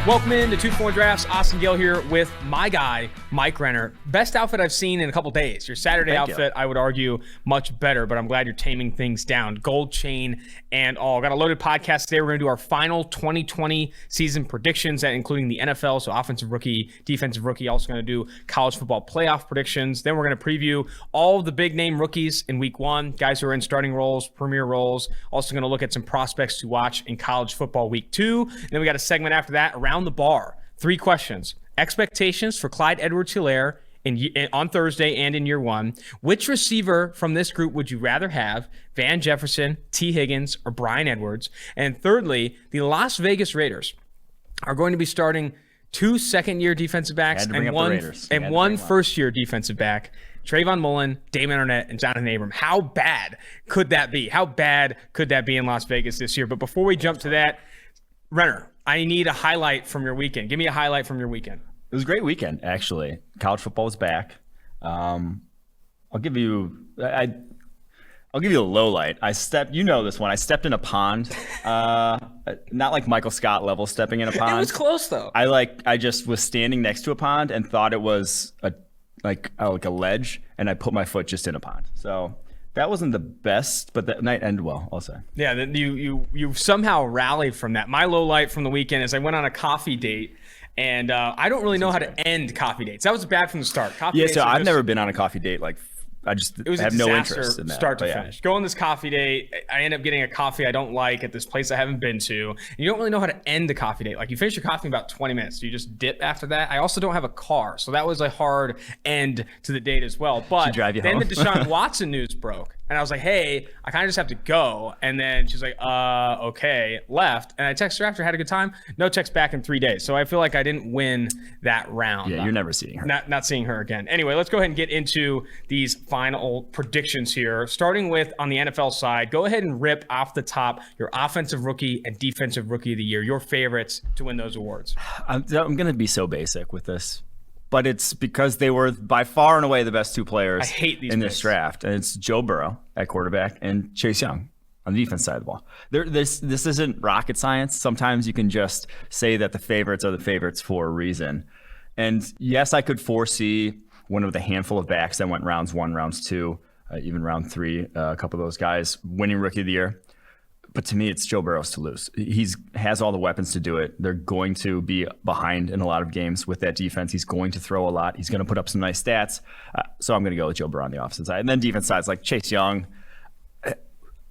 Welcome in to 2-4 Drafts. Austin Gayle here with my guy, Mike Renner. Best outfit I've seen in a couple days. Your Saturday outfit, I would argue, much better, but I'm glad you're taming things down. Gold chain and all. Got a loaded podcast today. We're going to do our final 2020 season predictions, including the NFL, so offensive rookie, defensive rookie. Also going to do college football playoff predictions. Then we're going to preview all of the big name rookies in week one, guys who are in starting roles, premier roles. Also going to look at some prospects to watch in college football week two. And then we got a segment after that, Around the Bar. 3 questions. Expectations for Clyde Edwards-Helaire on Thursday and in year one. Which receiver from this group would you rather have? Van Jefferson, T. Higgins, or Bryan Edwards? And thirdly, the Las Vegas Raiders are going to be starting 2 second-year defensive backs and one first-year defensive back. Trayvon Mullen, Damon Arnett, and Jonathan Abram. How bad could that be? How bad could that be in Las Vegas this year? But before we jump to that, Renner, I need a highlight from your weekend. Give me a highlight from your weekend. It was a great weekend, actually. College football was back. I'll give you a low light. You know this one. I stepped in a pond. Not like Michael Scott level stepping in a pond. It was close though. I just was standing next to a pond and thought it was like a ledge, and I put my foot just in a pond. So that wasn't the best, but that night ended well, I'll say. Yeah, you somehow rallied from that. My low light from the weekend is I went on a coffee date, and I don't really know how to end coffee dates. That was bad from the start. I've never been on a coffee date. It was have no interest in that. Start to finish. Go on this coffee date. I end up getting a coffee I don't like at this place I haven't been to. And you don't really know how to end the coffee date. Like, you finish your coffee in about 20 minutes. You just dip after that. I also don't have a car, so that was a hard end to the date as well. But then the Deshaun Watson news broke. And I was like, hey, I kind of just have to go. And then she's like, okay, left. And I texted her after, had a good time. No text back in 3 days. So I feel like I didn't win that round. Yeah, you're never seeing her. Not seeing her again. Anyway, let's go ahead and get into these final predictions here. Starting with, on the NFL side, go ahead and rip off the top your offensive rookie and defensive rookie of the year, your favorites to win those awards. I'm going to be so basic with this, but it's because they were by far and away the best 2 players in this draft. And it's Joe Burrow at quarterback and Chase Young on the defense side of the ball. This isn't rocket science. Sometimes you can just say that the favorites are the favorites for a reason. And yes, I could foresee one of the handful of backs that went rounds 1, rounds 2, even round 3, a couple of those guys winning rookie of the year. But to me, it's Joe Burrow's to lose. He has all the weapons to do it. They're going to be behind in a lot of games with that defense. He's going to throw a lot. He's going to put up some nice stats. So I'm going to go with Joe Burrow on the offensive side. And then defense side's like Chase Young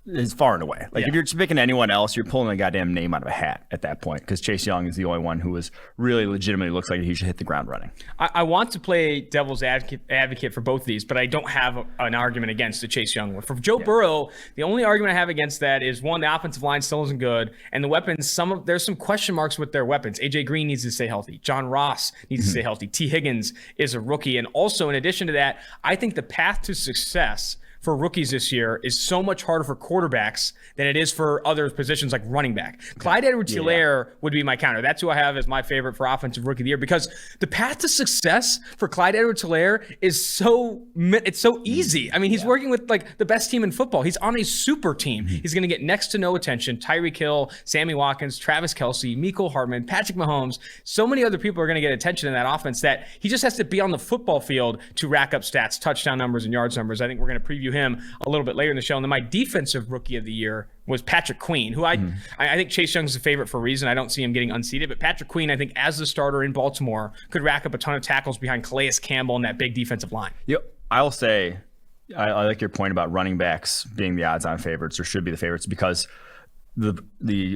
is far and away. If you're picking anyone else, you're pulling a goddamn name out of a hat at that point, because Chase Young is the only one who is really legitimately looks like he should hit the ground running. I want to play devil's advocate for both of these, but I don't have an argument against the Chase Young one. For Joe Burrow, the only argument I have against that is, one, the offensive line still isn't good, and the weapons, there's some question marks with their weapons. AJ Green needs to stay healthy. John Ross needs to stay healthy. T. Higgins is a rookie. And also, in addition to that, I think the path to success for rookies this year is so much harder for quarterbacks than it is for other positions like running back. Clyde Edwards-Helaire would be my counter. That's who I have as my favorite for offensive rookie of the year, because the path to success for Clyde Edwards-Helaire is so easy. I mean, he's working with the best team in football. He's on a super team. He's going to get next to no attention. Tyreek Hill, Sammy Watkins, Travis Kelce, Mecole Hardman, Patrick Mahomes. So many other people are going to get attention in that offense that he just has to be on the football field to rack up stats, touchdown numbers, and yards numbers. I think we're going to preview him a little bit later in the show. And then my defensive rookie of the year was Patrick Queen, who I think Chase Young's a favorite for a reason. I don't see him getting unseated, but Patrick Queen, I think, as the starter in Baltimore, could rack up a ton of tackles behind Calais Campbell and that big defensive line. Yep. I'll say I like your point about running backs being the odds-on favorites, or should be the favorites, because the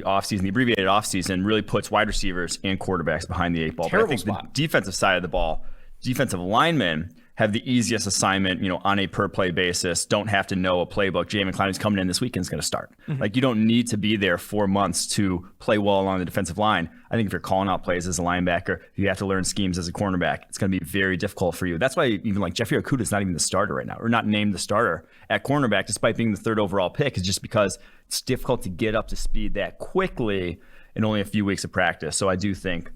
offseason, the abbreviated offseason, really puts wide receivers and quarterbacks behind the 8 ball. Terrible but I think spot. The defensive side of the ball, defensive linemen have the easiest assignment, on a per play basis. Don't have to know a playbook. Jamin Clowney's coming in this weekend, is going to start. You don't need to be there 4 months to play well along the defensive line. I think if you're calling out plays as a linebacker, if you have to learn schemes as a cornerback, it's going to be very difficult for you. That's why even Jeffrey Okudah is not even the starter right now, or not named the starter at cornerback, despite being the 3rd overall pick, is just because it's difficult to get up to speed that quickly in only a few weeks of practice. So I do think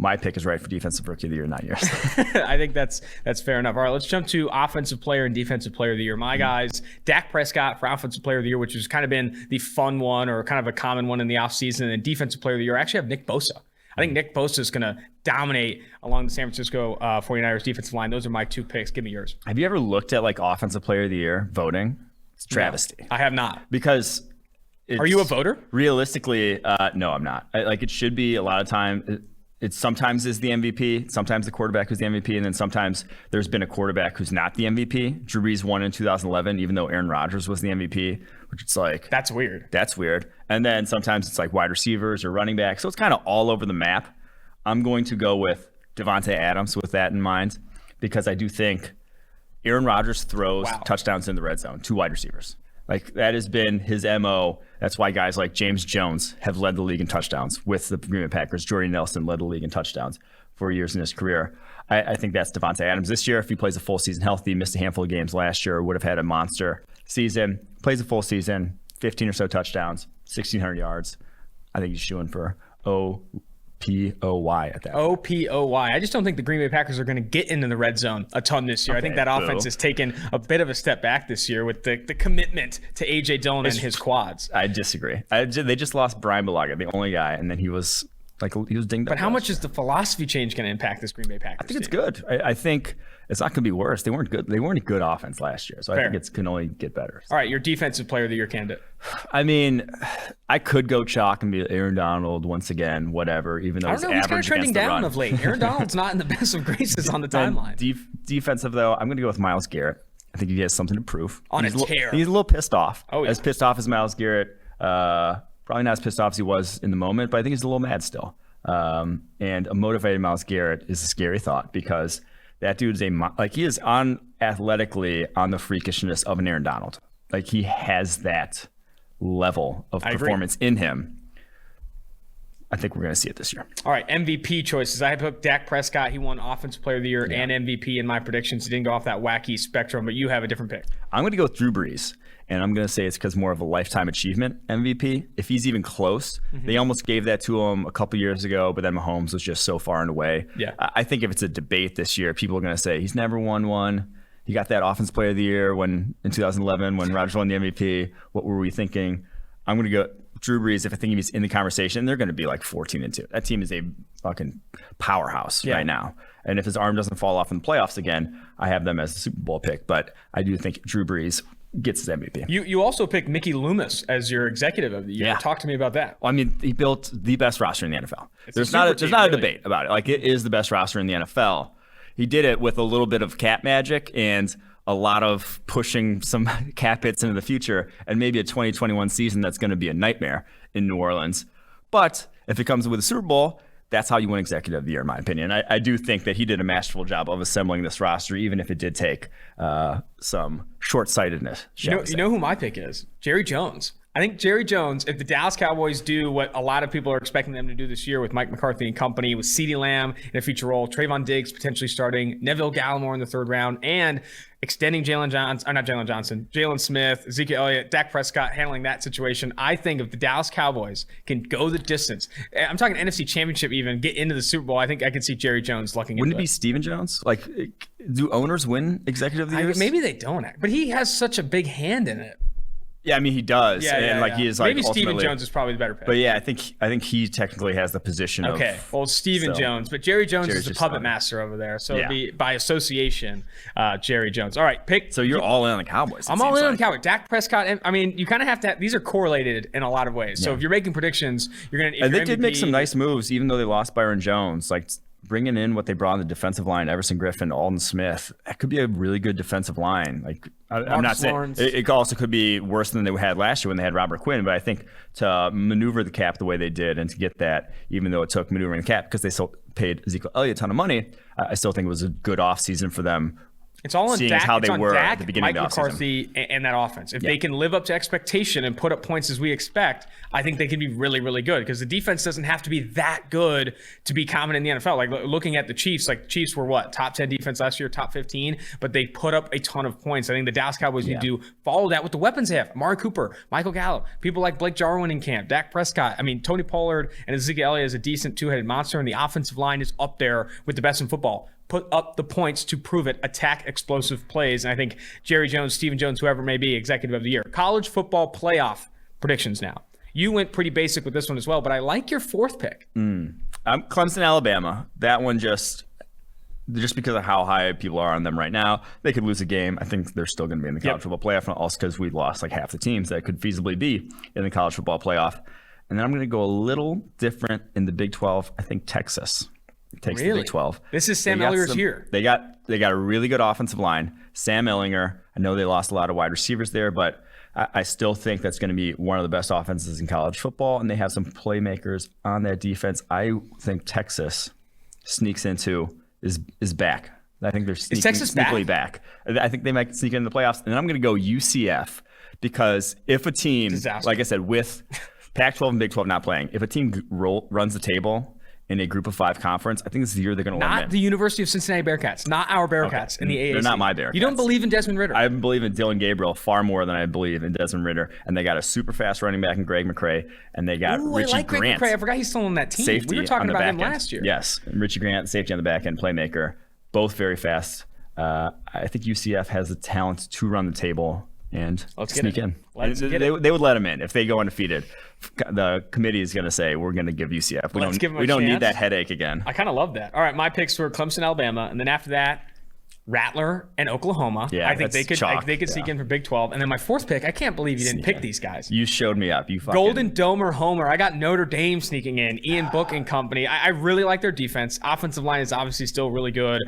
my pick is right for defensive rookie of the year, not yours. I think that's fair enough. All right, let's jump to offensive player and defensive player of the year. My guys, Dak Prescott for offensive player of the year, which has kind of been the fun one, or kind of a common one in the offseason. And then defensive player of the year, I actually have Nick Bosa. I think Nick Bosa is going to dominate along the San Francisco 49ers defensive line. Those are my 2 picks. Give me yours. Have you ever looked at like Offensive Player of the Year voting? It's travesty. No, I have not. Because are you a voter? Realistically, no, I'm not. Like it should be a lot of time. It sometimes is the MVP, sometimes the quarterback who's the MVP, and then sometimes there's been a quarterback who's not the MVP. Drew Brees won in 2011, even though Aaron Rodgers was the MVP, which it's like... That's weird. That's weird. And then sometimes it's like wide receivers or running back. So it's kind of all over the map. I'm going to go with Devontae Adams with that in mind, because I do think Aaron Rodgers throws touchdowns in the red zone to wide receivers. Like that has been his MO. That's why guys like James Jones have led the league in touchdowns with the Green Bay Packers. Jordy Nelson led the league in touchdowns for years in his career. I think that's Devontae Adams this year. If he plays a full season healthy, missed a handful of games last year, would have had a monster season. Plays a full season, 15 or so touchdowns, 1,600 yards. I think he's shooing for OPOY at that. OPOY. I just don't think the Green Bay Packers are going to get into the red zone a ton this year. I think that offense has taken a bit of a step back this year with the commitment to A.J. Dillon and his quads. I disagree. They just lost Brian Bulaga, the only guy, and then he was dinged up. But how much is the philosophy change going to impact this Green Bay Packers? I think it's good. I think it's not going to be worse. They weren't good. They weren't a good offense last year, so I think it can only get better. All right, your defensive player of the year candidate. I mean, I could go chalk and be Aaron Donald once again, whatever. Even though he's kind of trending down of late. Aaron Donald's not in the best of graces on the timeline. Defensive though, I'm going to go with Myles Garrett. I think he has something to prove. He's a tear. He's a little pissed off. Oh, yeah. As pissed off as Myles Garrett. Probably not as pissed off as he was in the moment, but I think he's a little mad still. And a motivated Myles Garrett is a scary thought, because that dude's he is athletically on the freakishness of an Aaron Donald. Like he has that level of performance in him. I think we're going to see it this year. All right, MVP choices. I put Dak Prescott. He won Offensive Player of the Year and MVP in my predictions. He didn't go off that wacky spectrum, but you have a different pick. I'm going to go with Drew Brees, and I'm going to say it's because more of a lifetime achievement MVP. If he's even close, they almost gave that to him a couple years ago, but then Mahomes was just so far and away. Yeah. I think if it's a debate this year, people are going to say he's never won one. He got that Offensive Player of the Year in 2011 when Rodgers won the MVP. What were we thinking? I'm going to go Drew Brees. If I think he's in the conversation, they're going to be like 14-2. That team is a fucking powerhouse right now. And if his arm doesn't fall off in the playoffs again, I have them as a Super Bowl pick. But I do think Drew Brees gets his MVP. You also picked Mickey Loomis as your executive of the year. Talk to me about that. Well, I mean, he built the best roster in the NFL. There's not a debate about it. Like, it is the best roster in the NFL. He did it with a little bit of cap magic and a lot of pushing some cap hits into the future, and maybe a 2021 season that's going to be a nightmare in New Orleans. But if it comes with a Super Bowl, that's how you win Executive of the Year, in my opinion. I do think that he did a masterful job of assembling this roster, even if it did take some short-sightedness. You know who my pick is? Jerry Jones. I think Jerry Jones, if the Dallas Cowboys do what a lot of people are expecting them to do this year with Mike McCarthy and company, with CeeDee Lamb in a feature role, Trayvon Diggs potentially starting, Neville Gallimore in the third round, and extending Jalen Smith, Ezekiel Elliott, Dak Prescott handling that situation. I think if the Dallas Cowboys can go the distance, I'm talking NFC Championship even, get into the Super Bowl, I think I could see Jerry Jones looking into it. Wouldn't it be Stephen Jones? Like, do owners win Executive of the Year? Maybe they don't, but he has such a big hand in it. Yeah, I mean, he does. He is like, maybe Stephen Jones is probably the better pick. But yeah, I think he technically has the position of... Okay, well, Stephen Jones. But Jerry Jones is the puppet master over there. So it'd be by association, Jerry Jones. All right, pick... So you're all in on the Cowboys. I'm all in on the Cowboys. Dak Prescott, I mean, you kind of have to... These are correlated in a lot of ways. So if you're making predictions, you're going to... And they did make some nice moves, even though they lost Byron Jones. Like, bringing in what they brought on the defensive line, Everson Griffin, Alden Smith, that could be a really good defensive line. Like, I'm not saying it also could be worse than they had last year when they had Robert Quinn, but I think to maneuver the cap the way they did and to get that, even though it took maneuvering the cap because they still paid Ezekiel Elliott a ton of money, I still think it was a good offseason for them. It's all on Dak. How they were Dak, at the beginning Mike of the McCarthy, and that offense. If they can live up to expectation and put up points as we expect, I think they can be really, really good because the defense doesn't have to be that good to be common in the NFL. Like looking at the Chiefs, the Chiefs were what? Top 10 defense last year, top 15, but they put up a ton of points. I think the Dallas Cowboys need to follow that with the weapons they have. Amari Cooper, Michael Gallup, people like Blake Jarwin in camp, Dak Prescott. I mean, Tony Pollard and Ezekiel Elliott is a decent two-headed monster, and the offensive line is up there with the best in football. Put up the points to prove it, attack explosive plays. And I think Jerry Jones, Stephen Jones, whoever may be, Executive of the Year. College football playoff predictions now. You went pretty basic with this one as well, but I like your fourth pick. Clemson, Alabama. That one just because of how high people are on them right now, they could lose a game. I think they're still going to be in the college football playoff, and also because we lost like half the teams that could feasibly be in the college football playoff. And then I'm going to go a little different in the Big 12. I think Texas takes the Big 12. This is Sam Elliott's year. They got a really good offensive line. Sam Ehlinger. I know they lost a lot of wide receivers there, but I still think that's going to be one of the best offenses in college football, and they have some playmakers on that defense. I think Texas sneaks into is back. I think they're sneakily back. I think they might sneak into the playoffs. And then I'm going to go UCF because if a team, like I said, with Pac-12 and Big 12 not playing, if a team runs the table in a Group of 5 conference, I think this is the year they're going to win. Not the University of Cincinnati Bearcats. Not our Bearcats in the AAC. They're not my Bearcats. You don't believe in Desmond Ridder. I believe in Dylan Gabriel far more than I believe in Desmond Ridder. And they got a super fast running back in Greg McCray. And they got Richie Grant. Greg McCray. I forgot he's still on that team. Safety, we were talking about him last year. Yes. And Richie Grant, safety on the back end, playmaker. Both very fast. I think UCF has the talent to run the table and sneak in. They would let them in if they go undefeated. The committee is going to say we're going to give UCF. We don't need that headache again. I kind of love that. All right, my picks were Clemson, Alabama, and then after that, Rattler and Oklahoma. Yeah, I think they could sneak in for Big 12. And then my fourth pick, I can't believe you didn't pick these guys. You showed me up. Golden Dome or Homer. I got Notre Dame sneaking in. Ian Book and company. I really like their defense. Offensive line is obviously still really good.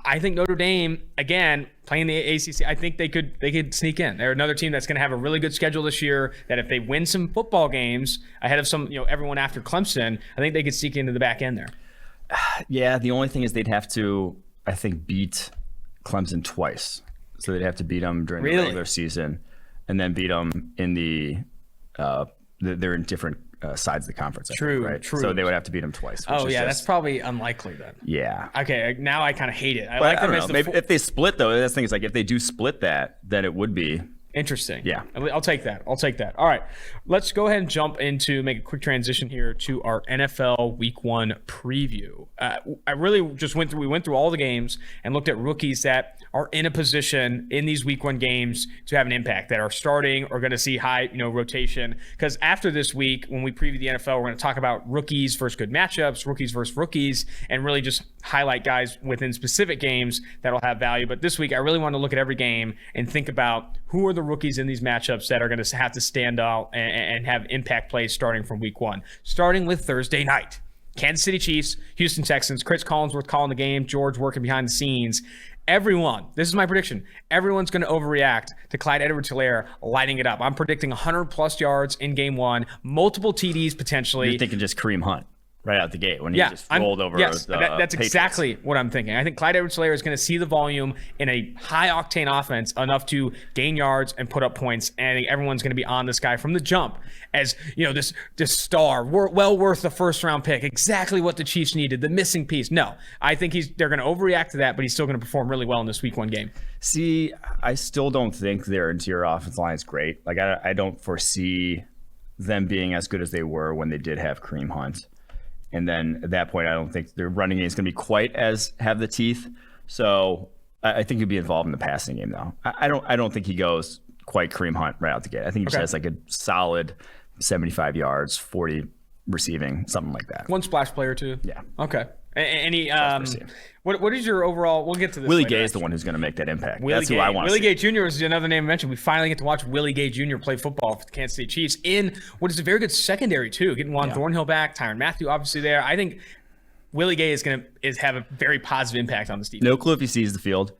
I think Notre Dame, again, playing the ACC, I think they could sneak in. They're another team that's going to have a really good schedule this year, that if they win some football games ahead of everyone after Clemson, I think they could sneak into the back end there. Yeah, the only thing is they'd have to, I think, beat Clemson twice. So they'd have to beat them during the regular season and then beat them in they're in different sides of the conference. True. So they would have to beat them twice. That's probably unlikely then. Yeah. Okay, now I kind of hate it. I don't know. Maybe if they split though, that's the thing is like if they do split that, then it would be interesting. Yeah. I'll take that. All right. Let's go ahead and make a quick transition here to our NFL Week 1 preview. I really just went through all the games and looked at rookies that are in a position in these Week 1 games to have an impact, that are starting or going to see high, rotation. Because after this week, when we preview the NFL, we're going to talk about rookies versus good matchups, rookies versus rookies, and really just highlight guys within specific games that'll have value. But this week, I really want to look at every game and think about who are the rookies in these matchups that are going to have to stand out and have impact plays starting from Week 1. Starting with Thursday night. Kansas City Chiefs, Houston Texans, Chris Collinsworth calling the game, George working behind the scenes. Everyone, this is my prediction, everyone's going to overreact to Clyde Edwards-Helaire lighting it up. I'm predicting 100-plus yards in Game 1, multiple TDs potentially. You're thinking just Kareem Hunt right out the gate when he just rolled over. Yes, the that's Patriots. Exactly what I'm thinking. I think Clyde Edwards-Helaire is going to see the volume in a high-octane offense enough to gain yards and put up points, and I think everyone's going to be on this guy from the jump as this star, well worth the first-round pick, exactly what the Chiefs needed, the missing piece. No, I think they're going to overreact to that, but he's still going to perform really well in this Week 1 game. See, I still don't think their interior offensive line is great. Like I don't foresee them being as good as they were when they did have Kareem Hunt. And then at that point, I don't think their running game is going to be quite as have the teeth. So I think he'll be involved in the passing game, though. I don't think he goes quite Kareem Hunt right out the gate. I think he just has like a solid 75 yards, 40 receiving, something like that. One splash play or two. Yeah. Okay. Any what is your overall? We'll get to this. Willie Gay is the one who's going to make that impact. That's who I want. Willie Gay Jr. is another name I mentioned. We finally get to watch Willie Gay Jr. play football for the Kansas City Chiefs in what is a very good secondary too. Getting Juan Thornhill back, Tyrann Mathieu obviously there. I think Willie Gay is going to have a very positive impact on this defense. No clue if he sees the field.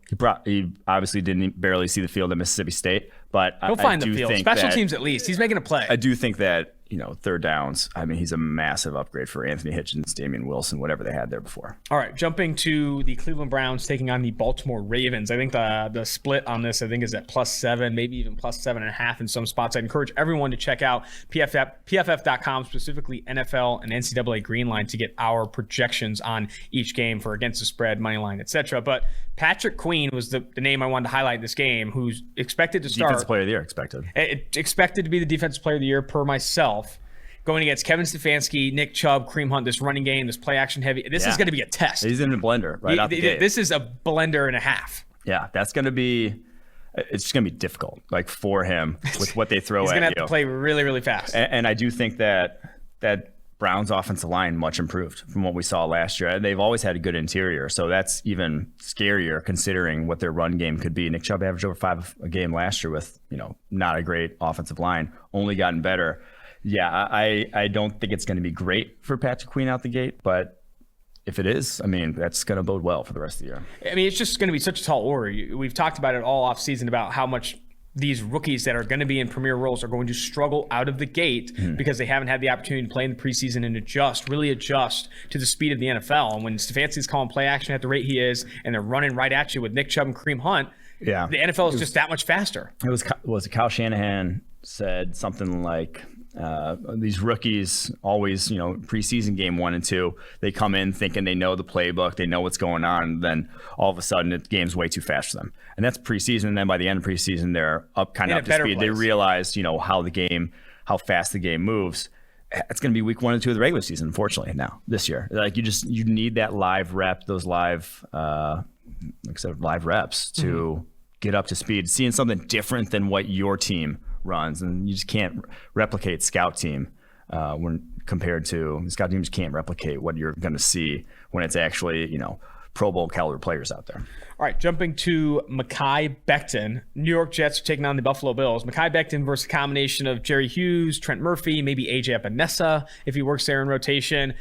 He obviously didn't barely see the field at Mississippi State, but he'll find the field. Special teams at least. He's making a play. I do think that third downs. I mean, he's a massive upgrade for Anthony Hitchens, Damian Wilson, whatever they had there before. All right, jumping to the Cleveland Browns taking on the Baltimore Ravens. I think the split on this, is at +7, maybe even +7.5 in some spots. I encourage everyone to check out PFF.com, specifically NFL and NCAA Green Line, to get our projections on each game for against the spread, money line, etc. But Patrick Queen was the name I wanted to highlight in this game, who's expected to start. Defensive player of the year expected to be the defensive player of the year per myself. Going against Kevin Stefanski, Nick Chubb, Kareem Hunt, this running game, this play action heavy. This is going to be a test. He's in a blender right out the gate. This is a blender and a half. Yeah, it's going to be difficult, like for him with what they throw at you. He's going to have to play really, really fast. And I do think that Browns offensive line much improved from what we saw last year. They've always had a good interior, so that's even scarier considering what their run game could be. Nick Chubb averaged over 5 a game last year with, not a great offensive line, only gotten better. Yeah, I don't think it's going to be great for Patrick Queen out the gate, but if it is, that's going to bode well for the rest of the year. It's just going to be such a tall order. We've talked about it all offseason about how much these rookies that are going to be in premier roles are going to struggle out of the gate because they haven't had the opportunity to play in the preseason and really adjust to the speed of the NFL. And when Stefanski's calling play action at the rate he is, and they're running right at you with Nick Chubb and Kareem Hunt, the NFL is just that much faster. It was Kyle Shanahan said something like, these rookies always, preseason game 1 and 2, they come in thinking they know the playbook, they know what's going on, and then all of a sudden the game's way too fast for them. And that's preseason, and then by the end of preseason, they're up to speed. Place. They realize, how fast the game moves. It's going to be week 1 and 2 of the regular season, unfortunately, now, this year. Like, you need that live rep, those live reps to get up to speed, seeing something different than what your team runs, and you just can't replicate scout team when compared to scout teams. Can't replicate what you're going to see when it's actually Pro Bowl caliber players out there. All right, jumping to Mekhi Becton. New York Jets are taking on the Buffalo Bills. Mekhi Becton versus a combination of Jerry Hughes, Trent Murphy, maybe AJ Epinesa if he works there in rotation.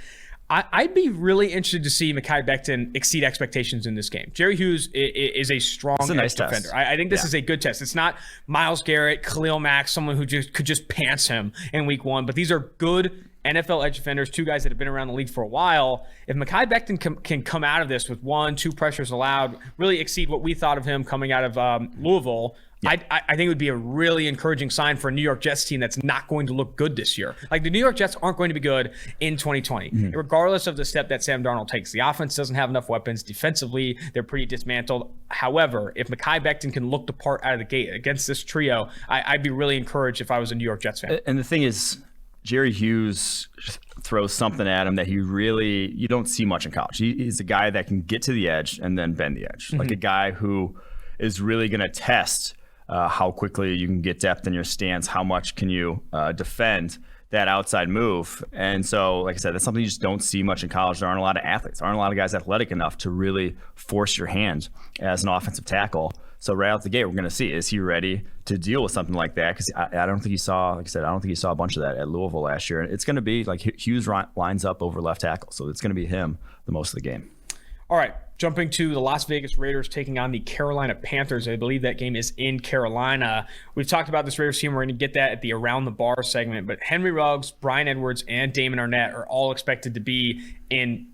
I'd be really interested to see Mekhi Becton exceed expectations in this game. Jerry Hughes is a strong nice defender. I think this is a good test. It's not Myles Garrett, Khalil Mack, someone who could just pants him in week 1, but these are good NFL edge defenders, 2 guys that have been around the league for a while. If Mekhi Becton can come out of this with 1-2 pressures allowed, really exceed what we thought of him coming out of Louisville, I think it would be a really encouraging sign for a New York Jets team that's not going to look good this year. Like, the New York Jets aren't going to be good in 2020, regardless of the step that Sam Darnold takes. The offense doesn't have enough weapons. Defensively, they're pretty dismantled. However, if Mekhi Becton can look the part out of the gate against this trio, I'd be really encouraged if I was a New York Jets fan. And the thing is, Jerry Hughes throws something at him that you don't see much in college. He's a guy that can get to the edge and then bend the edge. Like a guy who is really going to test how quickly you can get depth in your stance, how much can you defend that outside move. And so, like I said, that's something you just don't see much in college. There aren't a lot of athletes. There aren't a lot of guys athletic enough to really force your hand as an offensive tackle. So right out the gate, we're going to see, is he ready to deal with something like that? Because I don't think he saw, like I said, I don't think he saw a bunch of that at Louisville last year. It's going to be like Hughes lines up over left tackle. So it's going to be him the most of the game. All right, jumping to the Las Vegas Raiders taking on the Carolina Panthers. I believe that game is in Carolina. We've talked about this Raiders team. We're going to get that at the Around the Bar segment. But Henry Ruggs, Bryan Edwards, and Damon Arnett are all expected to be in,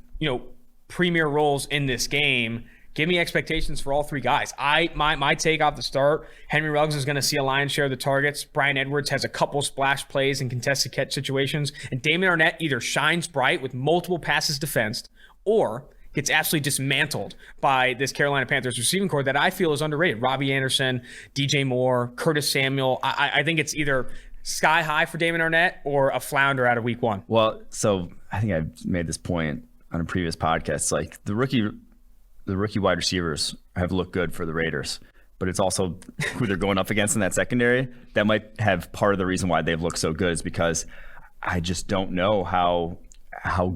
premier roles in this game. Give me expectations for all 3 guys. My take off the start, Henry Ruggs is going to see a lion's share of the targets. Bryan Edwards has a couple splash plays in contested catch situations. And Damon Arnett either shines bright with multiple passes defensed or gets absolutely dismantled by this Carolina Panthers receiving corps that I feel is underrated. Robbie Anderson, DJ Moore, Curtis Samuel. I think it's either sky high for Damon Arnett or a flounder out of week 1. Well, so I think I've made this point on a previous podcast. Like the rookie wide receivers have looked good for the Raiders, but it's also who they're going up against in that secondary. That might have part of the reason why they've looked so good is because I just don't know how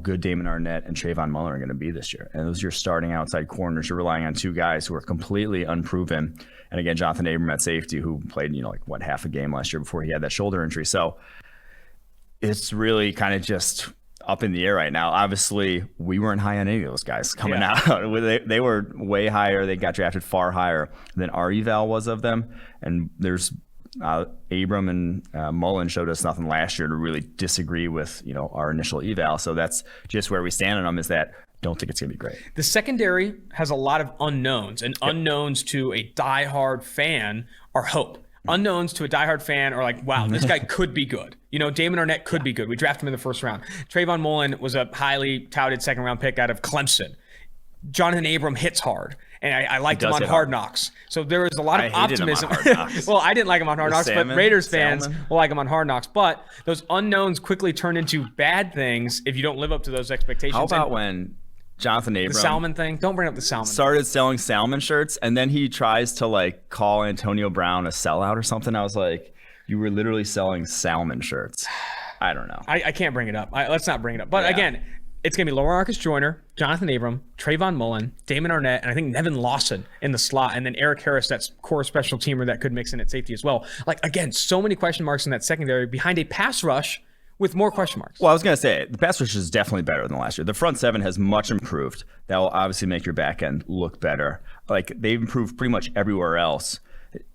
good Damon Arnett and Trayvon Mullen are going to be this year. And those are your starting outside corners. You're relying on 2 guys who are completely unproven. And again, Jonathan Abram at safety, who played, half a game last year before he had that shoulder injury. So it's really kind of just up in the air right now. Obviously, we weren't high on any of those guys coming out. They were way higher. They got drafted far higher than our eval was of them. And there's Abram and Mullen showed us nothing last year to really disagree with our initial eval. So that's just where we stand on them, is that don't think it's going to be great. The secondary has a lot of unknowns, and unknowns to a diehard fan are hope. Unknowns to a diehard fan are like, wow, this guy could be good. Damon Arnett could be good. We drafted him in the first round. Trayvon Mullen was a highly touted second-round pick out of Clemson. Jonathan Abram hits hard, and I liked him on Hard Knocks. So there was a lot of optimism. Well, I didn't like him on Hard Knocks, but Raiders fans will like him on Hard Knocks. But those unknowns quickly turn into bad things if you don't live up to those expectations. How about when Jonathan Abram, the salmon thing? Don't bring up the salmon. Started selling salmon shirts, and then he tries to call Antonio Brown a sellout or something. I was like, you were literally selling salmon shirts. I don't know. I can't bring it up. Let's not bring it up. But again, it's going to be Lamarcus Joyner, Jonathan Abram, Trayvon Mullen, Damon Arnett, and I think Nevin Lawson in the slot, and then Eric Harris, that's core special teamer that could mix in at safety as well. Like, again, so many question marks in that secondary behind a pass rush with more question marks. Well, I was going to say, the pass rush is definitely better than last year. The front seven has much improved. That will obviously make your back end look better. Like, they've improved pretty much everywhere else.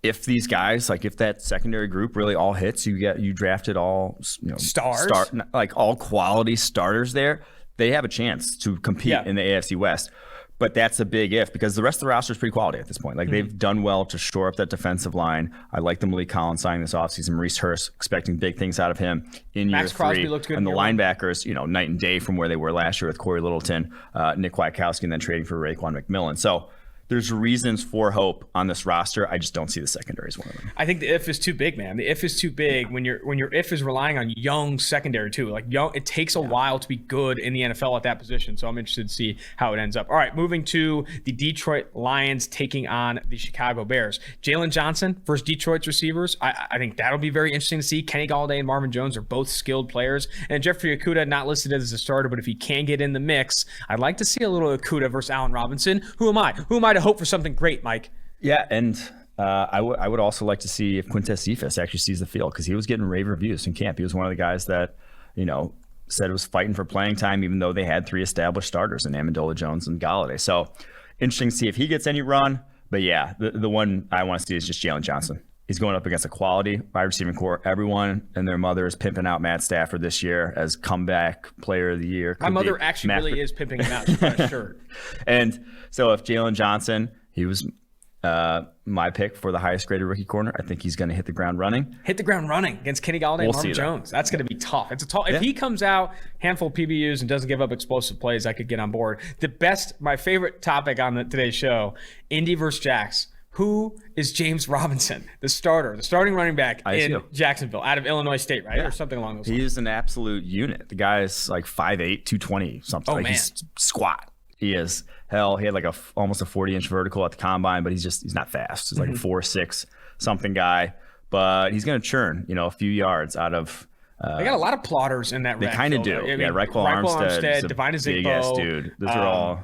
If these guys, like if that secondary group really all hits, you drafted all stars, like all quality starters there, they have a chance to compete in the AFC West. But that's a big if, because the rest of the roster is pretty quality at this point. Like they've done well to shore up that defensive line. I like the Malik Collins signing this offseason. Maurice Hurst, expecting big things out of him in Max year Crosby 3. looked good and the in linebackers, night and day from where they were last year with Corey Littleton, Nick Kwiatkowski, and then trading for Raekwon McMillan. So there's reasons for hope on this roster. I just don't see the secondary as one of them. I think the if is too big, man. The if is too big when your if is relying on young secondary too. Like young, it takes a while to be good in the NFL at that position. So I'm interested to see how it ends up. All right, moving to the Detroit Lions taking on the Chicago Bears. Jalen Johnson versus Detroit's receivers. I think that'll be very interesting to see. Kenny Galladay and Marvin Jones are both skilled players. And Jeffrey Okudah, not listed as a starter, but if he can get in the mix, I'd like to see a little Okudah versus Allen Robinson. Who am I to hope for something great, Mike? Yeah, and I would also like to see if Quintez Cephas actually sees the field, because he was getting rave reviews in camp. He was one of the guys that, said was fighting for playing time, even though they had 3 established starters in Amendola, Jones, and Galladay. So interesting to see if he gets any run. But yeah, the one I want to see is just Jalen Johnson. He's going up against a quality wide receiving core. Everyone and their mother is pimping out Matt Stafford this year as comeback player of the year. My mother actually really is pimping him out. She's got a shirt. And so if Jalen Johnson, he was my pick for the highest graded rookie corner. I think he's going to hit the ground running. Hit the ground running against Kenny Galladay and Marvin Jones. That's going to be tough. If he comes out, handful of PBUs, and doesn't give up explosive plays, I could get on board. My favorite topic on today's show, Indy versus Jax. Who is James Robinson, the starting running back in Jacksonville, out of Illinois State, right? Yeah. Or something along those lines. He's an absolute unit. The guy is like 5'8", 220 something. Oh, man. He's squat. He is. Hell, he had like almost a 40-inch vertical at the combine, but he's not fast. He's like a 4'6" something guy. But he's going to churn, a few yards out of... they got a lot of plotters in that. They kind of do. Raquel Armstead, Devine Ezigbo, big-ass dude. Those are all...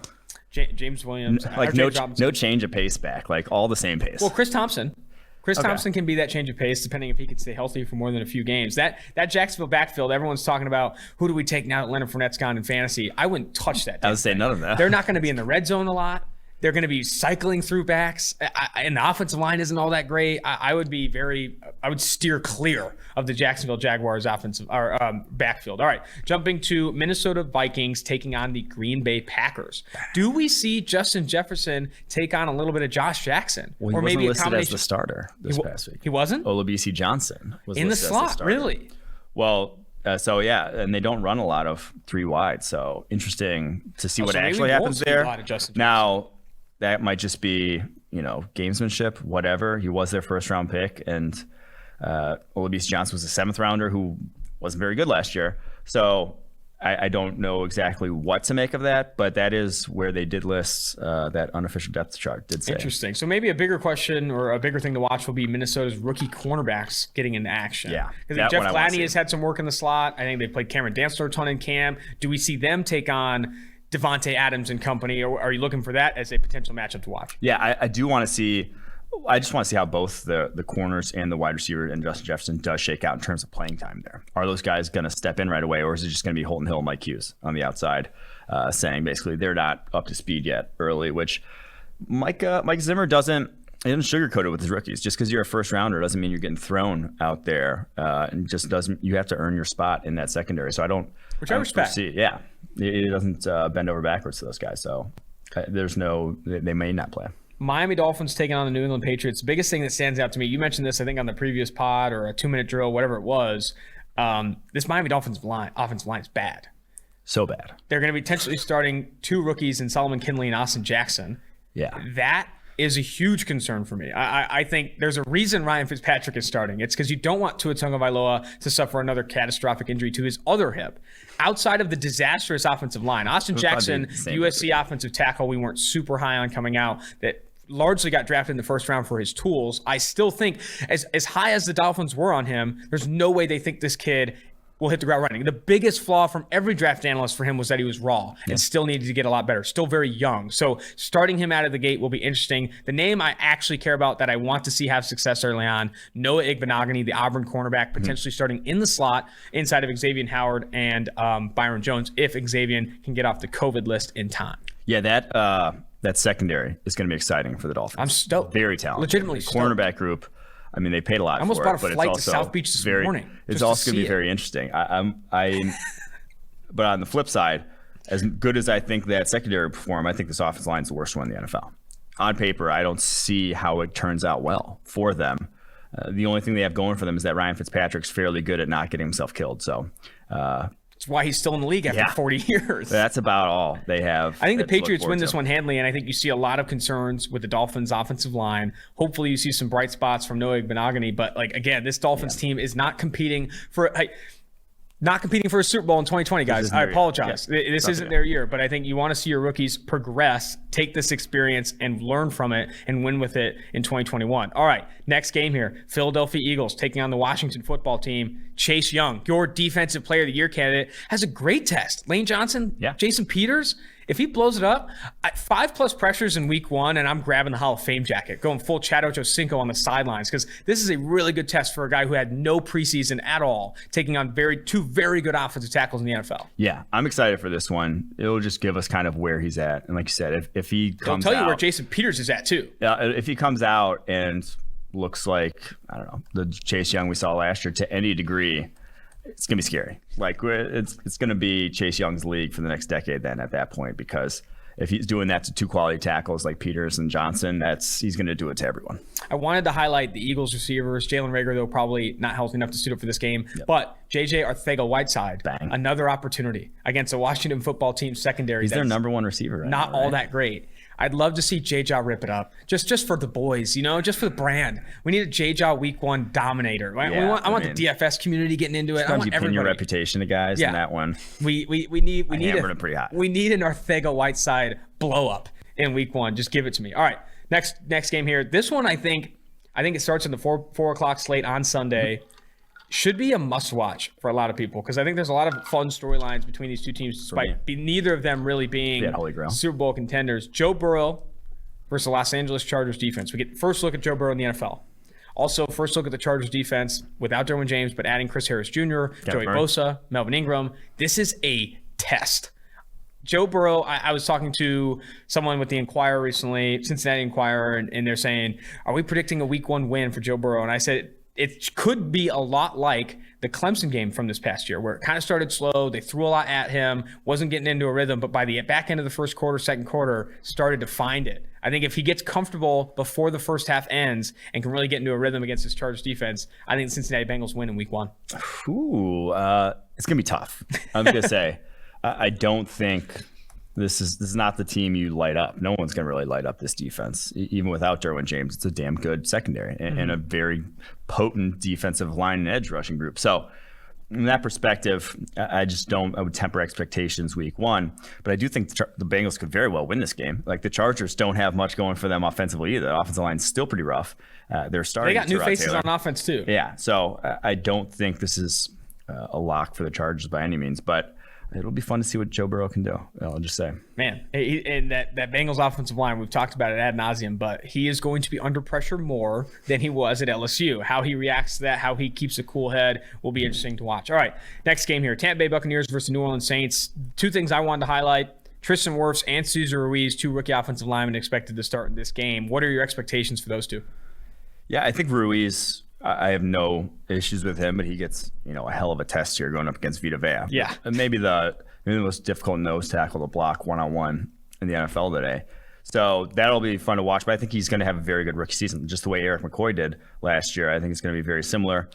James Williams, like no change of pace back, like all the same pace. Well, Chris Thompson can be that change of pace depending if he can stay healthy for more than a few games. That Jacksonville backfield, everyone's talking about who do we take now that Leonard Fournette's gone in fantasy. I wouldn't touch that. I would say none of that. They're not going to be in the red zone a lot. They're going to be cycling through backs, and the offensive line isn't all that great. I would steer clear of the Jacksonville Jaguars offensive or backfield. All right, jumping to Minnesota Vikings taking on the Green Bay Packers. Do we see Justin Jefferson take on a little bit of Josh Jackson, or maybe a combination? As the starter this past week. He wasn't. Olabisi Johnson was in the slot. Really? Well. And they don't run a lot of 3 wide, so interesting to see what actually happens there. Now, that might just be, gamesmanship, whatever. He was their first-round pick, and Olabisi Johnson was a 7th rounder who wasn't very good last year. So I don't know exactly what to make of that, but that is where they did list that unofficial depth chart did say. Interesting. So maybe a bigger question or a bigger thing to watch will be Minnesota's rookie cornerbacks getting into action. Yeah. Because Jeff Gladney has had some work in the slot. I think they played Cameron Dantzler a ton in camp. Do we see them take on Devontae Adams and company, or are you looking for that as a potential matchup to watch? Yeah, I do want to see. I just want to see how both the corners and the wide receiver and Justin Jefferson does shake out in terms of playing time there. Are those guys going to step in right away, or is it just going to be Holton Hill and Mike Hughes on the outside saying basically they're not up to speed yet early, which Mike Zimmer doesn't sugarcoat it with his rookies. Just because you're a first rounder doesn't mean you're getting thrown out there, and just doesn't. You have to earn your spot in that secondary. So I respect. Yeah, it doesn't bend over backwards to those guys. So they may not play. Miami Dolphins taking on the New England Patriots. Biggest thing that stands out to me, you mentioned this, I think, on the previous pod or a 2-minute drill, whatever it was. This Miami Dolphins offensive line is bad. So bad. They're going to be potentially starting 2 rookies in Solomon Kinley and Austin Jackson. Yeah. That is a huge concern for me. I think there's a reason Ryan Fitzpatrick is starting. It's because you don't want Tua Tagovailoa to suffer another catastrophic injury to his other hip. Outside of the disastrous offensive line, Austin Jackson, USC offensive tackle, we weren't super high on coming out, that largely got drafted in the first round for his tools. I still think as high as the Dolphins were on him, there's no way they think this kid will hit the ground running. The biggest flaw from every draft analyst for him was that he was raw and still needed to get a lot better, still very young. So starting him out of the gate will be interesting. The name I actually care about that I want to see have success early on, Noah Igbenogany, the Auburn cornerback, potentially starting in the slot inside of Xavier Howard and Byron Jones if Xavier can get off the COVID list in time. Yeah, that secondary is going to be exciting for the Dolphins. I'm stoked. Very talented. Legitimately stoked. Cornerback group. I mean, they paid a lot I almost for bought it, a flight to South Beach this morning. It's also going to be very interesting. But on the flip side, as good as I think that secondary perform, I think this offensive line is the worst one in the NFL. On paper, I don't see how it turns out well for them. The only thing they have going for them is that Ryan Fitzpatrick's fairly good at not getting himself killed. So that's why he's still in the league after 40 years. That's about all they have. I think the Patriots win this one handily, and I think you see a lot of concerns with the Dolphins' offensive line. Hopefully you see some bright spots from Noah Igbenogany, but again, this Dolphins team is not competing for a Super Bowl in 2020, guys. I apologize. This isn't their year, but I think you want to see your rookies progress, take this experience, and learn from it and win with it in 2021. All right, next game here. Philadelphia Eagles taking on the Washington football team. Chase Young, your Defensive Player of the Year candidate, has a great test. Lane Johnson, Jason Peters, if he blows it up, 5+ pressures in week 1, and I'm grabbing the Hall of Fame jacket, going full Chad Ochocinco on the sidelines, because this is a really good test for a guy who had no preseason at all, taking on two very good offensive tackles in the NFL. Yeah, I'm excited for this one. It'll just give us kind of where he's at. And like you said, if he comes out... It'll tell you where Jason Peters is at, too. If he comes out and looks like, I don't know, the Chase Young we saw last year to any degree, it's going to be scary. It's going to be Chase Young's league for the next decade then at that point, because if he's doing that to 2 quality tackles like Peters and Johnson, he's going to do it to everyone. I wanted to highlight the Eagles receivers. Jalen Reagor, though, probably not healthy enough to suit up for this game. Yep. But J.J. Arcega-Whiteside, another opportunity against a Washington football team secondary. He's their number 1 receiver right not now, all that great. I'd love to see J-Jaw rip it up, just for the boys, just for the brand. We need a J-Jaw week 1 dominator. I want the DFS community getting into it. I want everybody. Your reputation to guys in that one. We need it pretty hot. We need an Arcega-Whiteside blow up in week 1. Just give it to me. All right, next game here. This one I think it starts in the 4 o'clock slate on Sunday. Should be a must-watch for a lot of people, because I think there's a lot of fun storylines between these two teams, despite neither of them really being Super Bowl contenders. Joe Burrow versus the Los Angeles Chargers defense. We get first look at Joe Burrow in the NFL. Also, first look at the Chargers defense without Derwin James, but adding Chris Harris Jr., Joey Bosa, Melvin Ingram. This is a test. Joe Burrow, I was talking to someone with the Inquirer recently, Cincinnati Inquirer, and they're saying, are we predicting a week 1 win for Joe Burrow? And I said, it could be a lot like the Clemson game from this past year, where it kind of started slow. They threw a lot at him, wasn't getting into a rhythm, but by the back end of the first quarter, second quarter, started to find it. I think if he gets comfortable before the first half ends and can really get into a rhythm against this Chargers defense, I think the Cincinnati Bengals win in week 1. Ooh, it's going to be tough. I'm going to say, I don't think this is not the team you light up. No one's going to really light up this defense. Even without Derwin James, it's a damn good secondary and a very potent defensive line and edge rushing group. So in that perspective, I would temper expectations week 1. But I do think the Bengals could very well win this game. Like, the Chargers don't have much going for them offensively either. The offensive line's still pretty rough. They're starting. They got new faces Taylor on offense too. Yeah, so I don't think this is a lock for the Chargers by any means, but it'll be fun to see what Joe Burrow can do. I'll just say. Man, and that Bengals offensive line, we've talked about it ad nauseum, but he is going to be under pressure more than he was at LSU. How he reacts to that, how he keeps a cool head will be interesting to watch. All right, next game here. Tampa Bay Buccaneers versus New Orleans Saints. 2 things I wanted to highlight. Tristan Wirfs and Cesar Ruiz, 2 rookie offensive linemen expected to start in this game. What are your expectations for those 2? Yeah, I think Ruiz, I have no issues with him, but he gets a hell of a test here going up against Vita Vea. Yeah, and maybe the most difficult nose tackle to block one-on-one in the NFL today. So that'll be fun to watch. But I think he's going to have a very good rookie season, just the way Eric McCoy did last year. I think it's going to be very similar.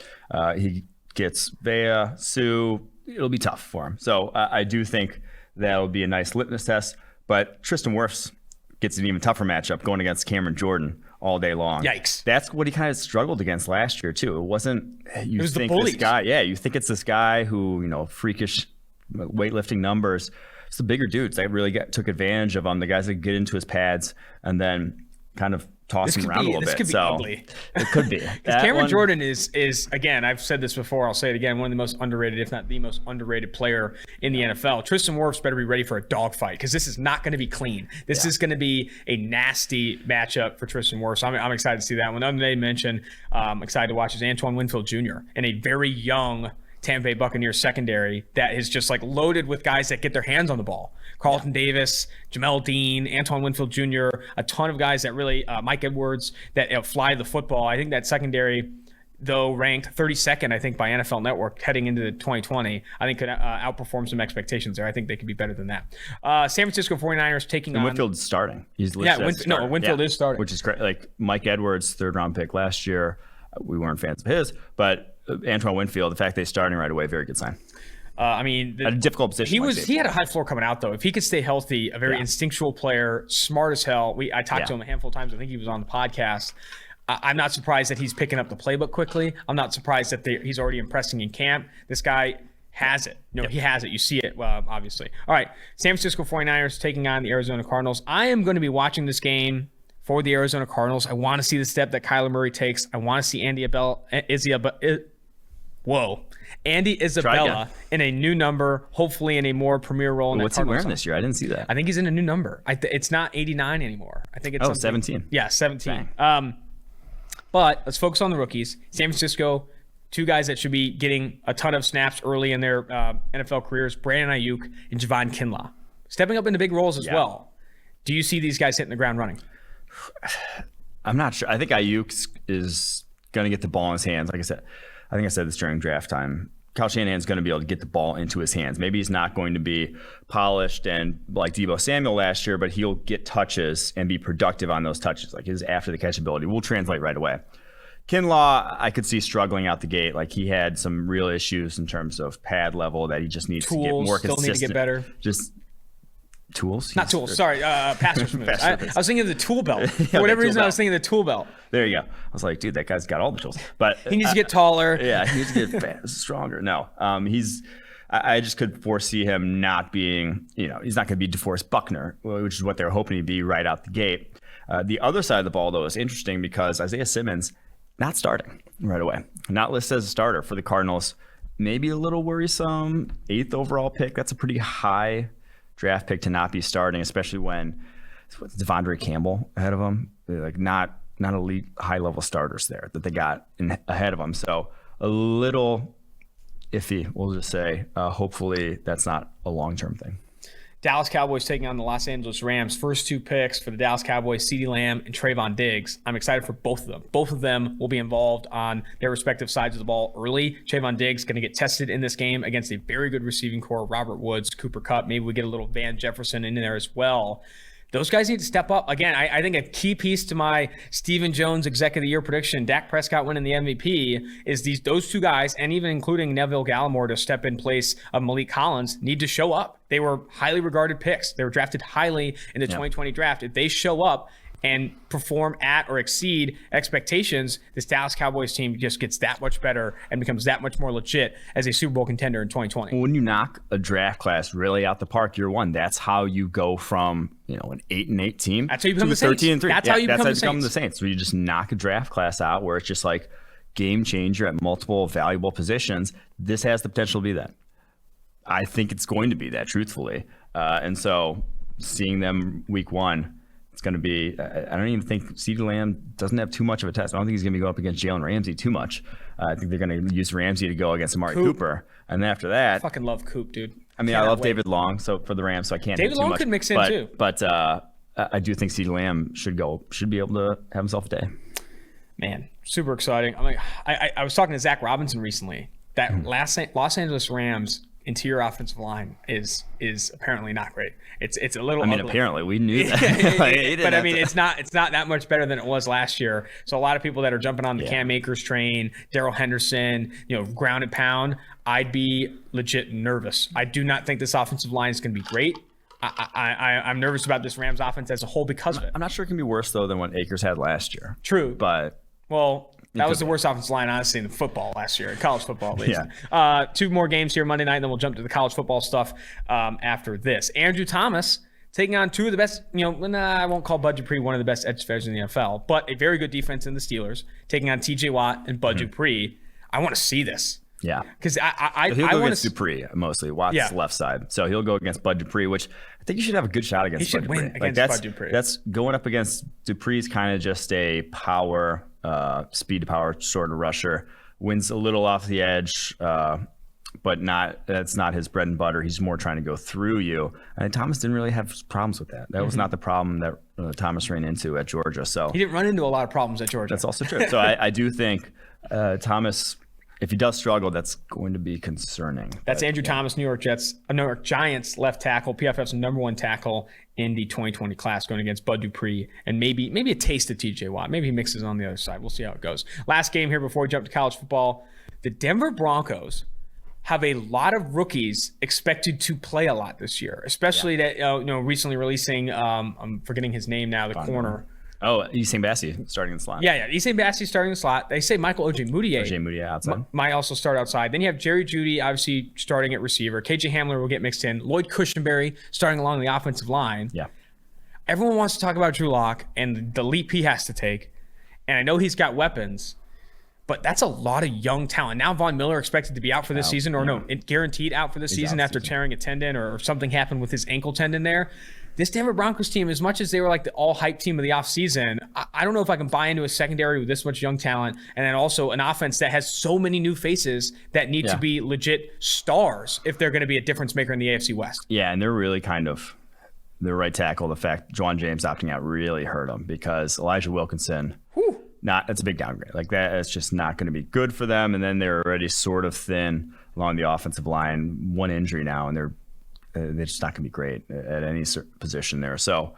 He gets Vea, Sue. It'll be tough for him. So I do think that'll be a nice litmus test. But Tristan Wirfs gets an even tougher matchup going against Cameron Jordan all day long. Yikes. That's what he kind of struggled against last year too. It wasn't it was the bullies. This guy, you think it's this guy who, freakish weightlifting numbers. It's the bigger dudes that really took advantage of him, the guys that get into his pads and then kind of tossing around a little bit. This could be ugly. It could be. Cameron Jordan is again, I've said this before, I'll say it again, one of the most underrated, if not the most underrated player in the NFL. Tristan Wirfs better be ready for a dogfight because this is not going to be clean. This is going to be a nasty matchup for Tristan Wirfs. I'm excited to see that one. The other day mentioned, excited to watch is Antoine Winfield Jr. and a very young Tampa Bay Buccaneers secondary that is just like loaded with guys that get their hands on the ball. Carlton Davis, Jamel Dean, Antoine Winfield Jr., a ton of guys that really, Mike Edwards, that fly the football. I think that secondary, though ranked 32nd, I think, by NFL Network heading into 2020, I think could outperform some expectations there. I think they could be better than that. San Francisco 49ers taking on... Winfield's starting. He's Winfield is starting. Which is great. Like Mike Edwards, third-round pick last year, we weren't fans of his, but Antoine Winfield, the fact that he's starting right away, very good sign. I mean, a difficult position. He had a high floor coming out though. If he could stay healthy, a very instinctual player, smart as hell. I talked to him a handful of times. I think he was on the podcast. I'm not surprised that he's picking up the playbook quickly. I'm not surprised that he's already impressing in camp. This guy has it. He has it. You see it, obviously. All right, San Francisco 49ers taking on the Arizona Cardinals. I am going to be watching this game for the Arizona Cardinals. I want to see the step that Kyler Murray takes. I want to see Andy Isabella in a new number, hopefully in a more premier role. In what's he wearing this year? I didn't see that. I think he's in a new number. It's not 89 anymore. I think it's 17. Yeah, 17. But let's focus on the rookies. San Francisco, two guys that should be getting a ton of snaps early in their NFL careers, Brandon Ayuk and Javon Kinlaw, stepping up into big roles as well. Do you see these guys hitting the ground running? I'm not sure. I think Ayuk is going to get the ball in his hands. Like I said, I think I said this during draft time. Kyle Shanahan's going to be able to get the ball into his hands. Maybe he's not going to be polished and like Deebo Samuel last year, but he'll get touches and be productive on those touches. Like his after the catch ability will translate right away. Kinlaw, I could see struggling out the gate. Like he had some real issues in terms of pad level that he just needs to get more consistent. Still need to get better. Just tools? Not tools. Sorry, passers moves. I was thinking of the tool belt. For whatever reason, I was thinking of the tool belt. There you go. I was like, dude, that guy's got all the tools. But he needs to get taller. Yeah, he needs to get stronger. No, I just could foresee him not being, he's not going to be DeForest Buckner, which is what they're hoping he'd be right out the gate. The other side of the ball, though, is interesting because Isaiah Simmons not starting right away. Not listed as a starter for the Cardinals. Maybe a little worrisome. 8th overall pick. That's a pretty high draft pick to not be starting, especially when Devondre Campbell ahead of him. They're like not elite high level starters there that they got ahead of them. So a little iffy, we'll just say. Hopefully that's not a long-term thing. Dallas Cowboys taking on the Los Angeles Rams. First two picks for the Dallas Cowboys, CeeDee Lamb and Trayvon Diggs. I'm excited for both of them. Both of them will be involved on their respective sides of the ball early. Trayvon Diggs going to get tested in this game against a very good receiving core, Robert Woods, Cooper Kupp. Maybe we get a little Van Jefferson in there as well. Those guys need to step up. Again, I think a key piece to my Stephen Jones Executive of the Year prediction, Dak Prescott winning the MVP, is those two guys, and even including Neville Gallimore to step in place of Malik Collins, need to show up. They were highly regarded picks. They were drafted highly in the 2020 draft. If they show up and perform at or exceed expectations, this Dallas Cowboys team just gets that much better and becomes that much more legit as a Super Bowl contender in 2020. When you knock a draft class really out the park year one, that's how you go from an 8-8 team that's how you become to the Saints. 13-3. That's how you become the Saints. So you just knock a draft class out where it's just like game changer at multiple valuable positions. This has the potential to be that. I think it's going to be that, truthfully. And so seeing them week one, it's going to be, I don't even think CeeDee Lamb doesn't have too much of a test. I don't think he's going to go up against Jalen Ramsey too much. I think they're going to use Ramsey to go against Amari Cooper. And then after that. I fucking love Coop, dude. I mean, I love David Long for the Rams, so I can't David Long could mix in too. But I do think CeeDee Lamb should be able to have himself a day. Man, super exciting. I was talking to Zach Robinson recently. That Los Angeles Rams interior offensive line is apparently not great. It's a little. I mean, ugly. Apparently we knew that. But I mean, it's not that much better than it was last year. So a lot of people that are jumping on the Cam Akers train, Darrell Henderson, ground and pound, I'd be legit nervous. I do not think this offensive line is going to be great. I'm nervous about this Rams offense as a whole because of it. I'm not sure it can be worse though than what Akers had last year. True, but that was the worst offensive line, honestly, in football last year, in college football at least. Two more games here Monday night, and then we'll jump to the college football stuff after this. Andrew Thomas taking on two of the best, I won't call Bud Dupree one of the best edge rushers in the NFL, but a very good defense in the Steelers, taking on TJ Watt and Bud Dupree. I want to see this. Yeah. Because he'll go against Dupree mostly. Watt's left side. So he'll go against Bud Dupree, which I think you should have a good shot against Bud Dupree. He should win against Bud Dupree. That's going up against Dupree's kind of just a power, speed to power sort of rusher. Wins a little off the edge, but that's not his bread and butter. He's more trying to go through you. And Thomas didn't really have problems with that. That was not the problem that Thomas ran into at Georgia. So he didn't run into a lot of problems at Georgia. That's also true. So I do think Thomas, if he does struggle, that's going to be concerning. That's Andrew Thomas, New York Giants left tackle, PFF's #1 tackle in the 2020 class, going against Bud Dupree, and maybe a taste of TJ Watt. Maybe he mixes on the other side. We'll see how it goes. Last game here before we jump to college football. The Denver Broncos have a lot of rookies expected to play a lot this year, especially that recently releasing. I'm forgetting his name now. The corner. Oh, Essam Bassey starting in the slot. Yeah. Essam Bassey starting in the slot. They say Michael Ojemudia outside. Might also start outside. Then you have Jerry Jeudy, obviously starting at receiver. KJ Hamler will get mixed in. Lloyd Cushenberry starting along the offensive line. Yeah. Everyone wants to talk about Drew Lock and the leap he has to take. And I know he's got weapons, but that's a lot of young talent. Now Von Miller expected to be out for this season, or guaranteed out for this season after tearing a tendon or something happened with his ankle tendon there. This Denver Broncos team, as much as they were like the all-hype team of the offseason, I don't know if I can buy into a secondary with this much young talent, and then also an offense that has so many new faces that need to be legit stars if they're going to be a difference maker in the AFC West. Yeah, and they're really kind of their right tackle. The fact Juwan James opting out really hurt them, because Elijah Wilkinson, that's a big downgrade. Like that, it's just not going to be good for them. And then they're already sort of thin along the offensive line. One injury now, and they're just not going to be great at any position there. So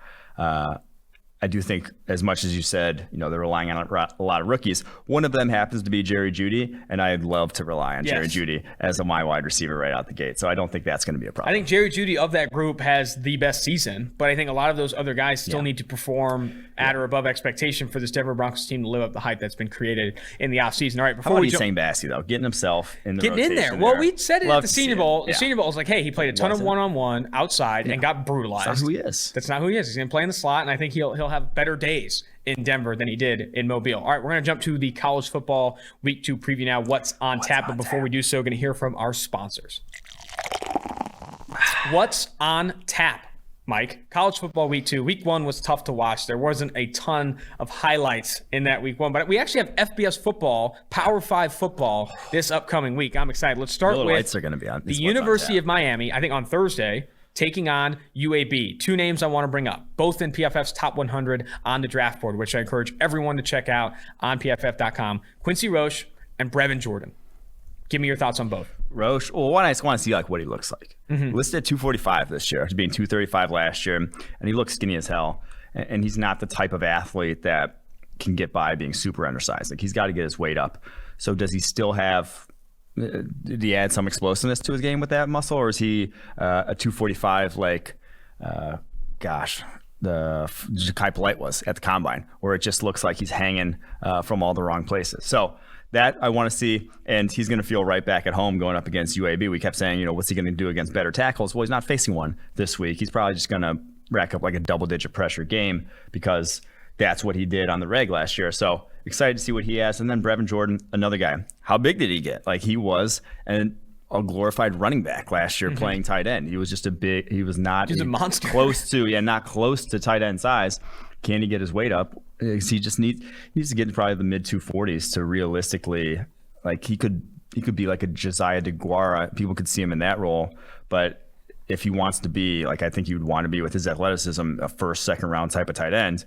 I do think, as much as you said, they're relying on a lot of rookies. One of them happens to be Jerry Jeudy, and I'd love to rely on Jerry Jeudy as my wide receiver right out the gate. So I don't think that's going to be a problem. I think Jerry Jeudy of that group has the best season, but I think a lot of those other guys still need to perform at or above expectation for this Denver Broncos team to live up the hype that's been created in the offseason. All right, before we Essam Bassey, though, getting himself in the rotation in there. Well, we said it at the Senior Bowl. The Senior Bowl was like, hey, he played a ton of one-on-one outside and got brutalized. That's not who he is. That's not who he is. He's going to play in the slot, and I think he'll have better days in Denver than he did in Mobile. All right, we're going to jump to the college football week 2 preview now. What's on tap? But before we do so, going to hear from our sponsors. What's on tap, Mike? College football week 2. Week 1 was tough to watch. There wasn't a ton of highlights in that week 1, but we actually have FBS football, Power 5 football this upcoming week. I'm excited. Let's start with lights are going to be on. The University of Miami, I think on Thursday, taking on UAB. 2 names I want to bring up, both in PFF's top 100 on the draft board, which I encourage everyone to check out on PFF.com. Quincy Roche and Brevin Jordan. Give me your thoughts on both. Roche, well, one, I just want to see what he looks like. Listed at 245 this year, after being 235 last year, and he looks skinny as hell. And he's not the type of athlete that can get by being super undersized. Like, he's got to get his weight up. So does he still have... Did he add some explosiveness to his game with that muscle, or is he a 245 like, the Ja'Kai Polite was at the combine, where it just looks like he's hanging from all the wrong places? So that I want to see, and he's going to feel right back at home going up against UAB. We kept saying, what's he going to do against better tackles? Well, he's not facing one this week. He's probably just going to rack up like a double-digit pressure game, because that's what he did on the reg last year. So excited to see what he has. And then Brevin Jordan, another guy. How big did he get? Like, he was a glorified running back last year playing tight end. He was just he's a monster. Not close to tight end size. Can he get his weight up? He just needs to get probably the mid 240s to realistically, like, he could be like a Josiah DeGuara. People could see him in that role. But if he wants to be, like, I think he would want to be with his athleticism, a first, second round type of tight end,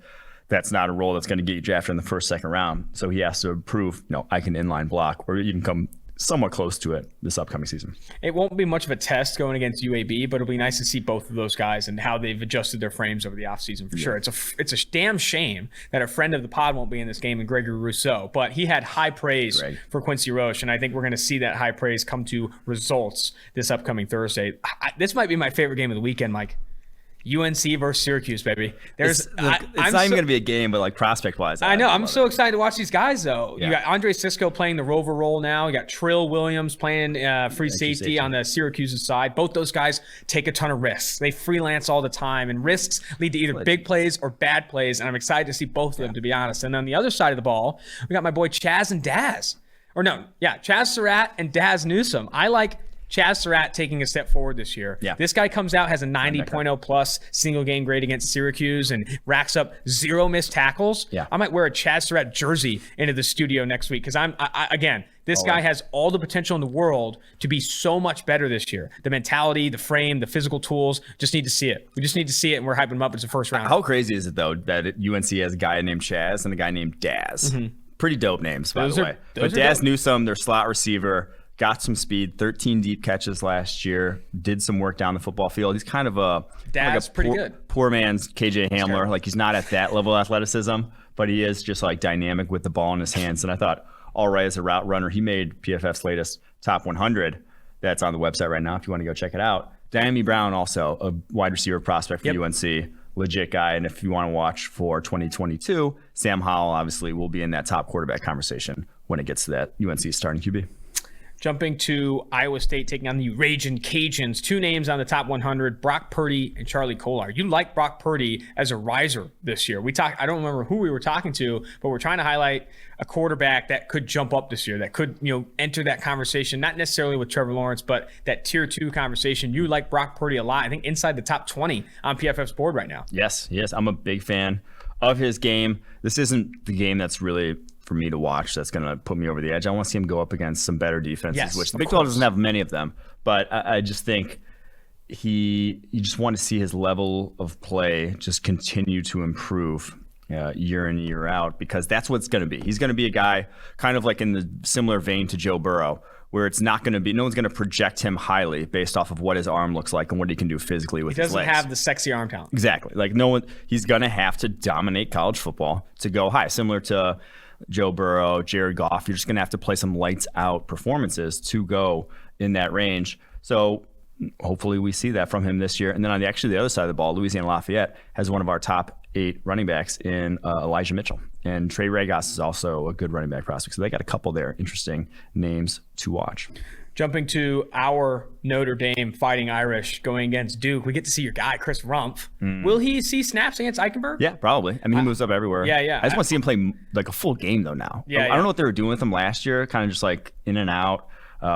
that's not a role that's going to get you drafted in the first, second round. So he has to prove, I can inline block, or even come somewhat close to it this upcoming season. It won't be much of a test going against UAB, but it'll be nice to see both of those guys and how they've adjusted their frames over the offseason for sure. It's a damn shame that a friend of the pod won't be in this game, in Gregory Rousseau, but he had high praise for Quincy Roche, and I think we're going to see that high praise come to results this upcoming Thursday. This might be my favorite game of the weekend, Mike. UNC versus Syracuse, baby. It's not even going to be a game, but like prospect-wise. I know. I'm so excited to watch these guys, though. Yeah. You got Andre Cisco playing the rover role now. You got Trill Williams playing free safety on the Syracuse side. Both those guys take a ton of risks. They freelance all the time, and risks lead to either big plays or bad plays, and I'm excited to see both of them, to be honest. And on the other side of the ball, we got my boy Chaz and Daz. Chaz Surratt and Daz Newsome. I like Chaz Surratt taking a step forward this year. Yeah. This guy comes out, has a 90.0 plus single game grade against Syracuse and racks up 0 missed tackles. Yeah. I might wear a Chaz Surratt jersey into the studio next week because this guy has all the potential in the world to be so much better this year. The mentality, the frame, the physical tools, just need to see it. We just need to see it, and we're hyping him up as a first round. How crazy is it, though, that UNC has a guy named Chaz and a guy named Daz? Mm-hmm. Pretty dope names, by the way. But Daz Newsome, their slot receiver, got some speed, 13 deep catches last year, did some work down the football field. He's kind of pretty good. Poor man's KJ Hamler. Like, he's not at that level of athleticism, but he is just like dynamic with the ball in his hands. And I thought, OROY as a route runner, he made PFF's latest top 100. That's on the website right now if you want to go check it out. Diami Brown, also a wide receiver prospect for UNC. Legit guy. And if you want to watch for 2022, Sam Howell obviously will be in that top quarterback conversation when it gets to that UNC starting QB. Jumping to Iowa State, taking on the Ragin' Cajuns. 2 names on the top 100, Brock Purdy and Charlie Kolar. You like Brock Purdy as a riser this year. I don't remember who we were talking to, but we're trying to highlight a quarterback that could jump up this year, that could, enter that conversation, not necessarily with Trevor Lawrence, but that tier 2 conversation. You like Brock Purdy a lot. I think inside the top 20 on PFF's board right now. Yes. I'm a big fan of his game. This isn't the game that's really for me to watch that's going to put me over the edge. I want to see him go up against some better defenses, which the Big 12 doesn't have many of them. But I just think you just want to see his level of play just continue to improve year in, year out, because that's what it's going to be. He's going to be a guy kind of like in the similar vein to Joe Burrow, where it's not going to be, no one's going to project him highly based off of what his arm looks like and what he can do physically with his legs. He doesn't have the sexy arm talent. Exactly. Like he's going to have to dominate college football to go high, similar to Joe Burrow, Jared Goff. You're just going to have to play some lights out performances to go in that range. So hopefully we see that from him this year. And then on the other side of the ball, Louisiana Lafayette has one of our top 8 running backs in Elijah Mitchell. And Trey Regos is also a good running back prospect. So they got a couple there, interesting names to watch. Jumping to our Notre Dame Fighting Irish going against Duke, we get to see your guy, Chris Rumph. Will he see snaps against Eichenberg? Yeah, probably. I mean, he moves up everywhere. Yeah. I just want to see him play like a full game, though, now. Yeah, I don't know what they were doing with him last year, kind of just like in and out,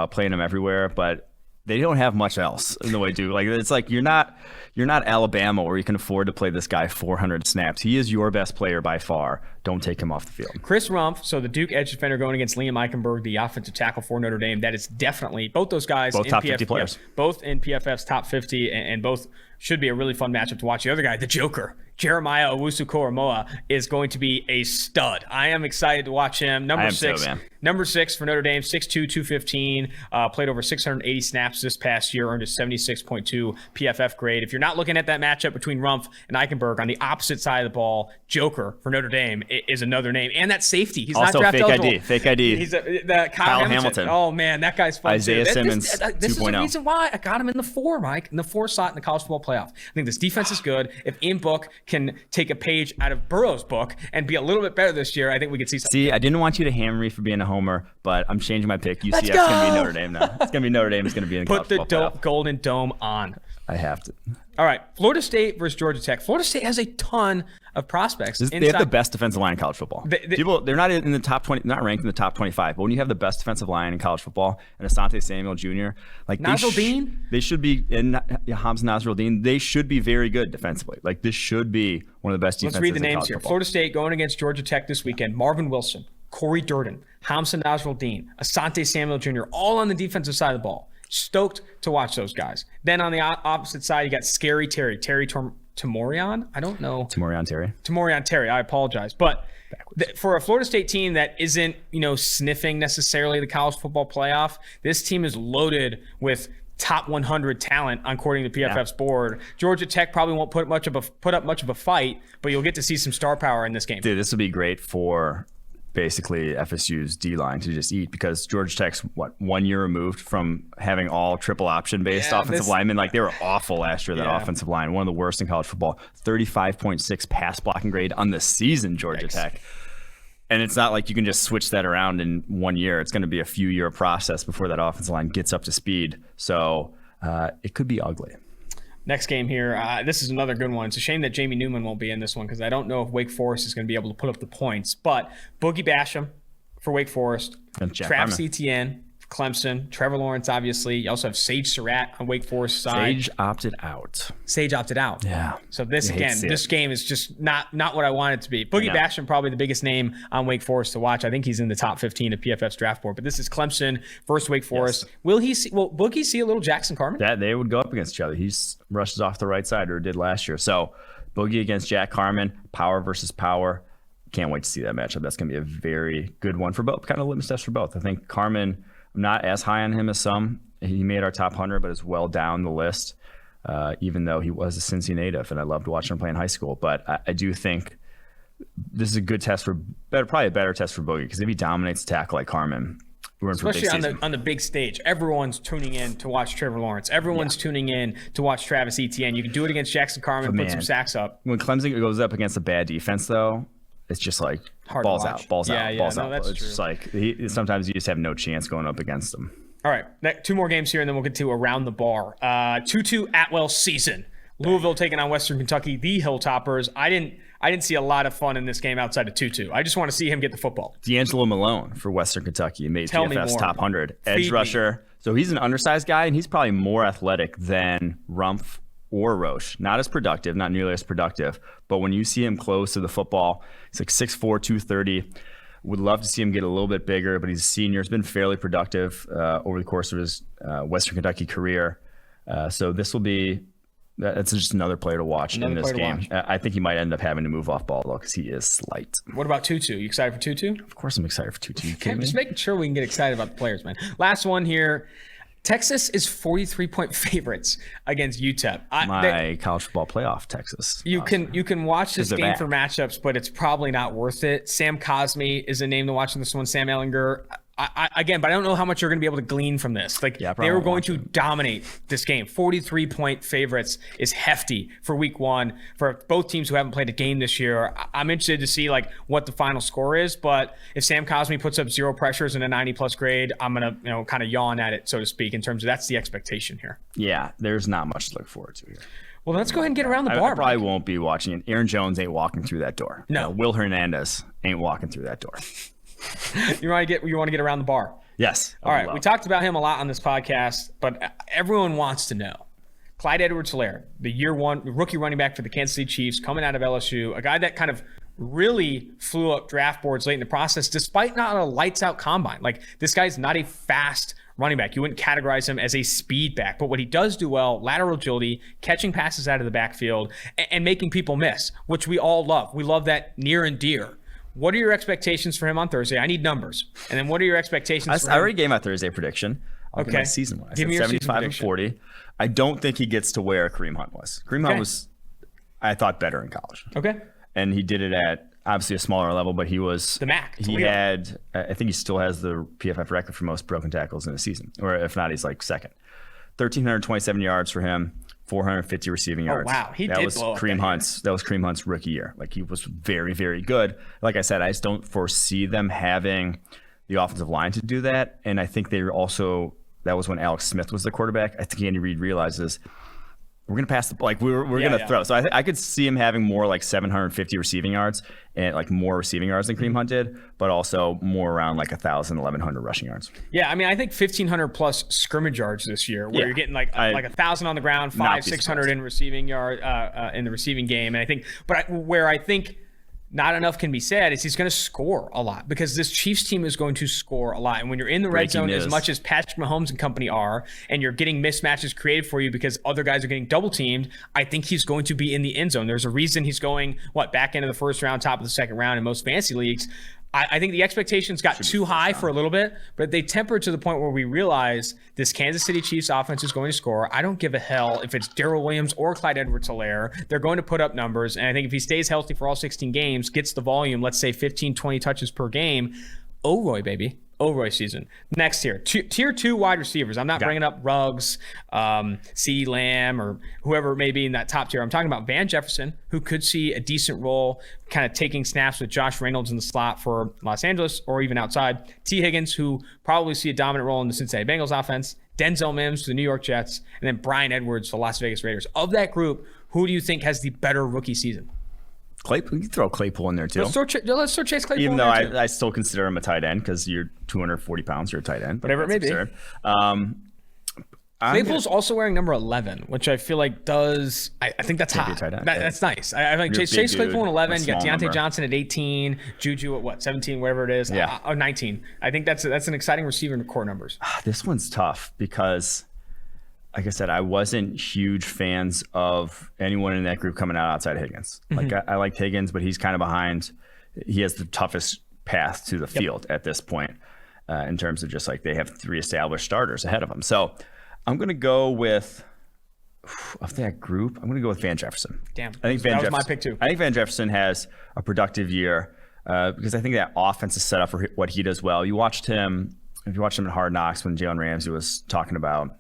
playing him everywhere. But they don't have much else in the way Duke. Like, it's like you're not Alabama where you can afford to play this guy 400 snaps. He is your best player by far. Don't take him off the field. Chris Rumph, so the Duke edge defender going against Liam Eichenberg, the offensive tackle for Notre Dame. That is definitely both those guys. Both top 50 players. Both in PFF's top 50, and both should be a really fun matchup to watch. The other guy, the Joker, Jeremiah Owusu-Koramoah, is going to be a stud. I am excited to watch him. Number 6 for Notre Dame, 6'2", 215, played over 680 snaps this past year, earned a 76.2 PFF grade. If you're not looking at that matchup between Rumph and Eichenberg, on the opposite side of the ball, Joker for Notre Dame is another name. And that safety. He's also not draft eligible. Fake ID. He's Kyle Hamilton. Oh, man, that guy's fun. Isaiah Simmons 2.0. This is the reason why I got him in the 4, Mike, in the 4 slot in the college football playoff. I think this defense is good. If Ian Book can take a page out of Burrow's book and be a little bit better this year, I think we could see something. See, I didn't want you to hammer me for being a homer, but I'm changing my pick. UCF's going to be Notre Dame now. It's going to be Notre Dame. It's going to be in college football playoff. Put the Golden Dome on. I have to. All right, Florida State versus Georgia Tech. Florida State has a ton of prospects. They have the best defensive line in college football. They're not in the top 20, not ranked in the top 25. But when you have the best defensive line in college football, and Asante Samuel Jr., like Nasruddin, they should be in Hamza Nasruddin. They should be very good defensively. Like, this should be one of the best defenses. Let's read the names here. Football. Florida State going against Georgia Tech this weekend. Marvin Wilson, Corey Durden, Hamza Nasruddin, Asante Samuel Jr., all on the defensive side of the ball. Stoked to watch those guys. Then on the opposite side, you got Scary Terry Tamorian. I don't know. Tamorian Terry. I apologize. But for a Florida State team that isn't, sniffing necessarily the college football playoff, this team is loaded with top 100 talent according to PFF's board. Georgia Tech probably won't put up much of a fight, but you'll get to see some star power in this game. Dude, this will be great for basically FSU's D-line to just eat, because Georgia Tech's 1 year removed from having all triple option based offensive linemen. Like, they were awful last year, that offensive line, one of the worst in college football. 35.6 pass blocking grade on the season, Georgia Tech. And it's not like you can just switch that around in 1 year. It's going to be a few year process before that offensive line gets up to speed. So it could be ugly. Next game here, this is another good one. It's a shame that Jamie Newman won't be in this one, because I don't know if Wake Forest is going to be able to put up the points. But Boogie Basham for Wake Forest, Travis Etienne for Clemson, Trevor Lawrence, obviously. You also have Sage Surratt on Wake Forest side. Sage opted out. Yeah. So this game is just not what I want it to be. Boogie Basham, probably the biggest name on Wake Forest to watch. I think he's in the top 15 of PFF's draft board. But this is Clemson versus Wake Forest. Will Boogie see a little Jackson Carman? Yeah, they would go up against each other. He rushes off the right side, or did last year. So Boogie against Jack Carman, power versus power. Can't wait to see that matchup. That's going to be a very good one for both. Kind of litmus test for both. I think Carman, I'm not as high on him as some. He made our top 100, but is well down the list, even though he was a Cincy native, and I loved watching him play in high school. But I do think this is a good test probably a better test for Boogie, because if he dominates tackle like Carman, we're in for a big season. Especially on the big stage. Everyone's tuning in to watch Trevor Lawrence. Everyone's tuning in to watch Travis Etienne. You can do it against Jackson Carman, put some sacks up. When Clemson goes up against a bad defense, though, it's just like balls out. That's it's true. Just like sometimes you just have no chance going up against them. All right, two more games here, and then we'll get to Around the Bar. 2-2 Atwell season. Louisville taking on Western Kentucky, the Hilltoppers. I didn't see a lot of fun in this game outside of 2-2. I just want to see him get the football. D'Angelo Malone for Western Kentucky made PFF's top 100. Edge rusher. So he's an undersized guy, and he's probably more athletic than Rumpf or Roche. Not as productive, not nearly as productive. But when you see him close to the football, he's like 6'4", 230. Would love to see him get a little bit bigger, but he's a senior. He's been fairly productive over the course of his Western Kentucky career. So that's just another player to watch in this game. I think he might end up having to move off ball, though, because he is slight. What about Tutu? You excited for Tutu? Of course I'm excited for Tutu. I'm just making sure we can get excited about the players, man. Last one here. Texas is 43-point favorites against UTEP. My college football playoff, Texas. You can watch this game for matchups, but it's probably not worth it. Sam Cosmi is a name to watch in this one. Sam Ehlinger. But I don't know how much you're going to be able to glean from this. They were going to dominate this game. 43-point favorites is hefty for week one for both teams who haven't played a game this year. I'm interested to see what the final score is, but if Sam Cosmi puts up 0 pressures and a 90+ grade, I'm going to kind of yawn at it, so to speak, in terms of that's the expectation here. Yeah, there's not much to look forward to here. Well, let's go ahead and get around the bar. I probably won't be watching it. Aaron Jones ain't walking through that door. No. Will Hernandez ain't walking through that door. You want to get around the bar? Yes. All right. We talked about him a lot on this podcast, but everyone wants to know. Clyde Edwards-Helaire, the year one rookie running back for the Kansas City Chiefs, coming out of LSU, a guy that kind of really flew up draft boards late in the process, despite not a lights-out combine. This guy's not a fast running back. You wouldn't categorize him as a speed back, but what he does do well, lateral agility, catching passes out of the backfield, and making people miss, which we all love. We love that near and dear. What are your expectations for him on Thursday? I need numbers. And then what are your expectations for him? I already gave my Thursday prediction. I'll give my season one. I said 75 and 40. I don't think he gets to where Kareem Hunt was. Kareem Hunt was, I thought, better in college. Okay. And he did it at obviously a smaller level, but he was the MAC. He had, I think he still has the PFF record for most broken tackles in a season, or if not, he's second. 1,327 yards for him. 450 receiving yards. Oh, wow. That was Kareem Hunt's rookie year. He was very, very good. Like I said, I just don't foresee them having the offensive line to do that. And I think that was when Alex Smith was the quarterback. I think Andy Reid realizes we're going to pass the ball. We're going to throw. So I could see him having more 750 receiving yards and more receiving yards than Kareem Hunt did, but also more around 1,000, 1,100 rushing yards. Yeah, I mean, I think 1,500 plus scrimmage yards this year, where you're getting 1,000 on the ground, 500-600 in receiving yard in the receiving game, and I think, where I think not enough can be said is he's going to score a lot, because this Chiefs team is going to score a lot. And when you're in the red zone, as much as Patrick Mahomes and company are, and you're getting mismatches created for you because other guys are getting double teamed, I think he's going to be in the end zone. There's a reason he's going, back into the first round, top of the second round in most fantasy leagues. I think the expectations got too high for a little bit, but they tempered to the point where we realize this Kansas City Chiefs offense is going to score. I don't give a hell if it's Darrell Williams or Clyde Edwards-Helaire. They're going to put up numbers, and I think if he stays healthy for all 16 games, gets the volume, let's say 15, 20 touches per game, OROY, baby. OROY season. Next tier. Tier 2 wide receivers. I'm not bringing up Ruggs, CeeDee Lamb, or whoever may be in that top tier. I'm talking about Van Jefferson, who could see a decent role kind of taking snaps with Josh Reynolds in the slot for Los Angeles or even outside. T. Higgins, who probably see a dominant role in the Cincinnati Bengals offense. Denzel Mims to the New York Jets. And then Bryan Edwards to the Las Vegas Raiders. Of that group, who do you think has the better rookie season? Claypool, you can throw Claypool in there too. Let's throw Chase Claypool. Even though I still consider him a tight end because you're 240 pounds, you're a tight end. Whatever it may be. Claypool's also wearing number 11, which I feel like does. I think that's hot. That's nice. I think Chase Claypool at 11. You got Deontay Johnson at 18. Juju at what, 17, whatever it is. Yeah. 19. I think that's an exciting receiver in the core numbers. This one's tough because, like I said, I wasn't huge fans of anyone in that group coming out outside of Higgins. Like I liked Higgins, but he's kind of behind. He has the toughest path to the field at this point in terms of just like they have 3 established starters ahead of him. So I'm going to go with, of that group, I'm going to go with Van Jefferson. Damn, that was my pick too. I think Van Jefferson has a productive year because I think that offense is set up for what he does well. If you watched him in Hard Knocks when Jalen Ramsey was talking about,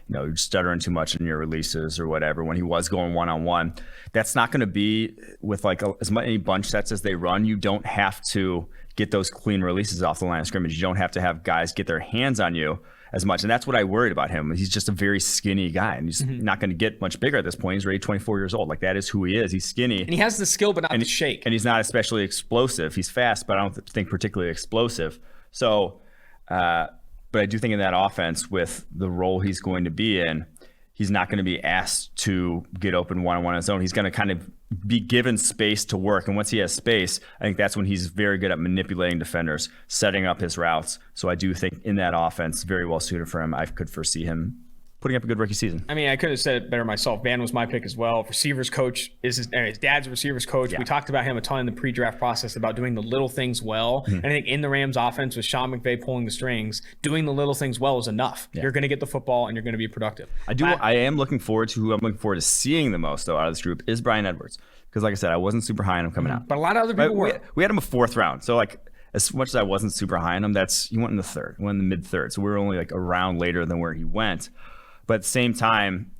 you're stuttering too much in your releases or whatever, when he was going one-on-one, that's not going to be with like as many bunch sets as they run. You don't have to get those clean releases off the line of scrimmage. You don't have to have guys get their hands on you as much. And that's what I worried about him. He's just a very skinny guy, and he's not going to get much bigger at this point. He's already 24 years old. Like, that is who he is. He's skinny. And he has the skill, but not the shake. And he's not especially explosive. He's fast, but I don't think particularly explosive. So, but I do think in that offense, with the role he's going to be in, he's not going to be asked to get open one-on-one on his own. He's going to kind of be given space to work. And once he has space, I think that's when he's very good at manipulating defenders, setting up his routes. So I do think in that offense, very well suited for him. I could foresee him putting up a good rookie season. I mean, I could have said it better myself. Van was my pick as well. Receivers coach is his dad's a receivers coach. Yeah. We talked about him a ton in the pre-draft process about doing the little things well. And I think in the Rams offense with Sean McVay pulling the strings, doing the little things well is enough. Yeah. You're going to get the football and you're going to be productive. I am looking forward to who I'm looking forward to seeing the most though out of this group is Bryan Edwards. Because like I said, I wasn't super high on him coming out. But a lot of other people were. We had him a 4th round. So like, as much as I wasn't super high on him, he went in the 3rd, went in the mid-3rd. So we were only like a round later than where he went. But at the same time,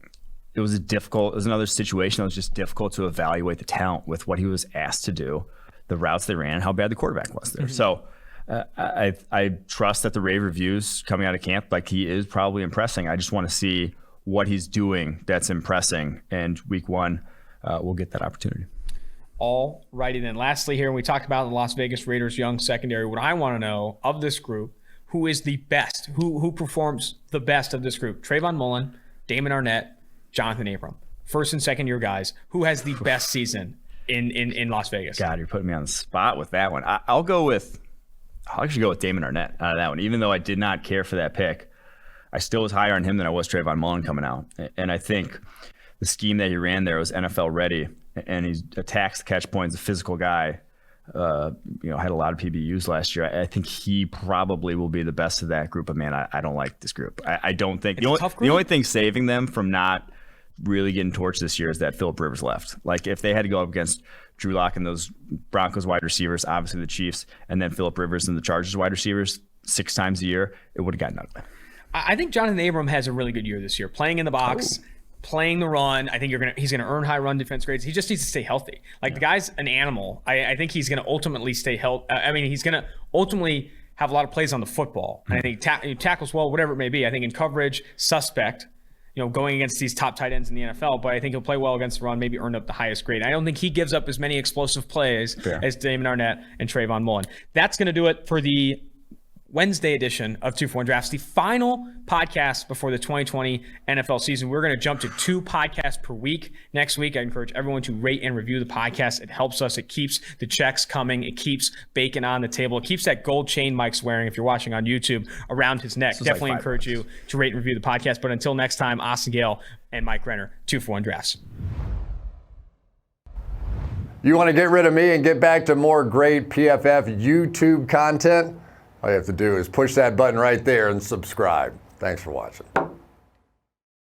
it was another situation that was just difficult to evaluate the talent with what he was asked to do, the routes they ran, and how bad the quarterback was there. So I trust that the rave reviews coming out of camp, like he is probably impressing. I just want to see what he's doing that's impressing. And week 1, we'll get that opportunity. All righty then. Lastly here, when we talked about the Las Vegas Raiders young secondary, what I want to know of this group, who is the best? Who performs the best of this group? Trayvon Mullen, Damon Arnett, Jonathan Abram. First and second year guys. Who has the best season in Las Vegas? God, you're putting me on the spot with that one. I'll actually go with Damon Arnett out of that one. Even though I did not care for that pick, I still was higher on him than I was Trayvon Mullen coming out. And I think the scheme that he ran there was NFL ready, and he attacks the catch points, a physical guy. Had a lot of PBUs last year. I think he probably will be the best of that group. But man, I don't like this group. I don't think the only thing saving them from not really getting torched this year is that Phillip Rivers left. Like if they had to go up against Drew Lock and those Broncos wide receivers, obviously the Chiefs, and then Phillip Rivers and the Chargers wide receivers 6 times a year, it would have gotten ugly. I think Jonathan Abram has a really good year this year, playing in the box. Playing the run. I think he's gonna earn high run defense grades. He just needs to stay healthy. The guy's an animal. I think he's gonna ultimately stay healthy. He's gonna ultimately have a lot of plays on the football. And I think he tackles well, whatever it may be. I think in coverage, suspect, going against these top tight ends in the NFL, but I think he'll play well against the run, maybe earn up the highest grade. I don't think he gives up as many explosive plays as Damon Arnett and Trayvon Mullen. That's gonna do it for the Wednesday edition of 2-for-1 Drafts, the final podcast before the 2020 NFL season. We're going to jump to 2 podcasts per week. Next week, I encourage everyone to rate and review the podcast. It helps us. It keeps the checks coming. It keeps bacon on the table. It keeps that gold chain Mike's wearing, if you're watching on YouTube, around his neck. Definitely encourage you to rate and review the podcast. But until next time, Austin Gayle and Mike Renner, 2-for-1 Drafts. You want to get rid of me and get back to more great PFF YouTube content? All you have to do is push that button right there and subscribe. Thanks for watching.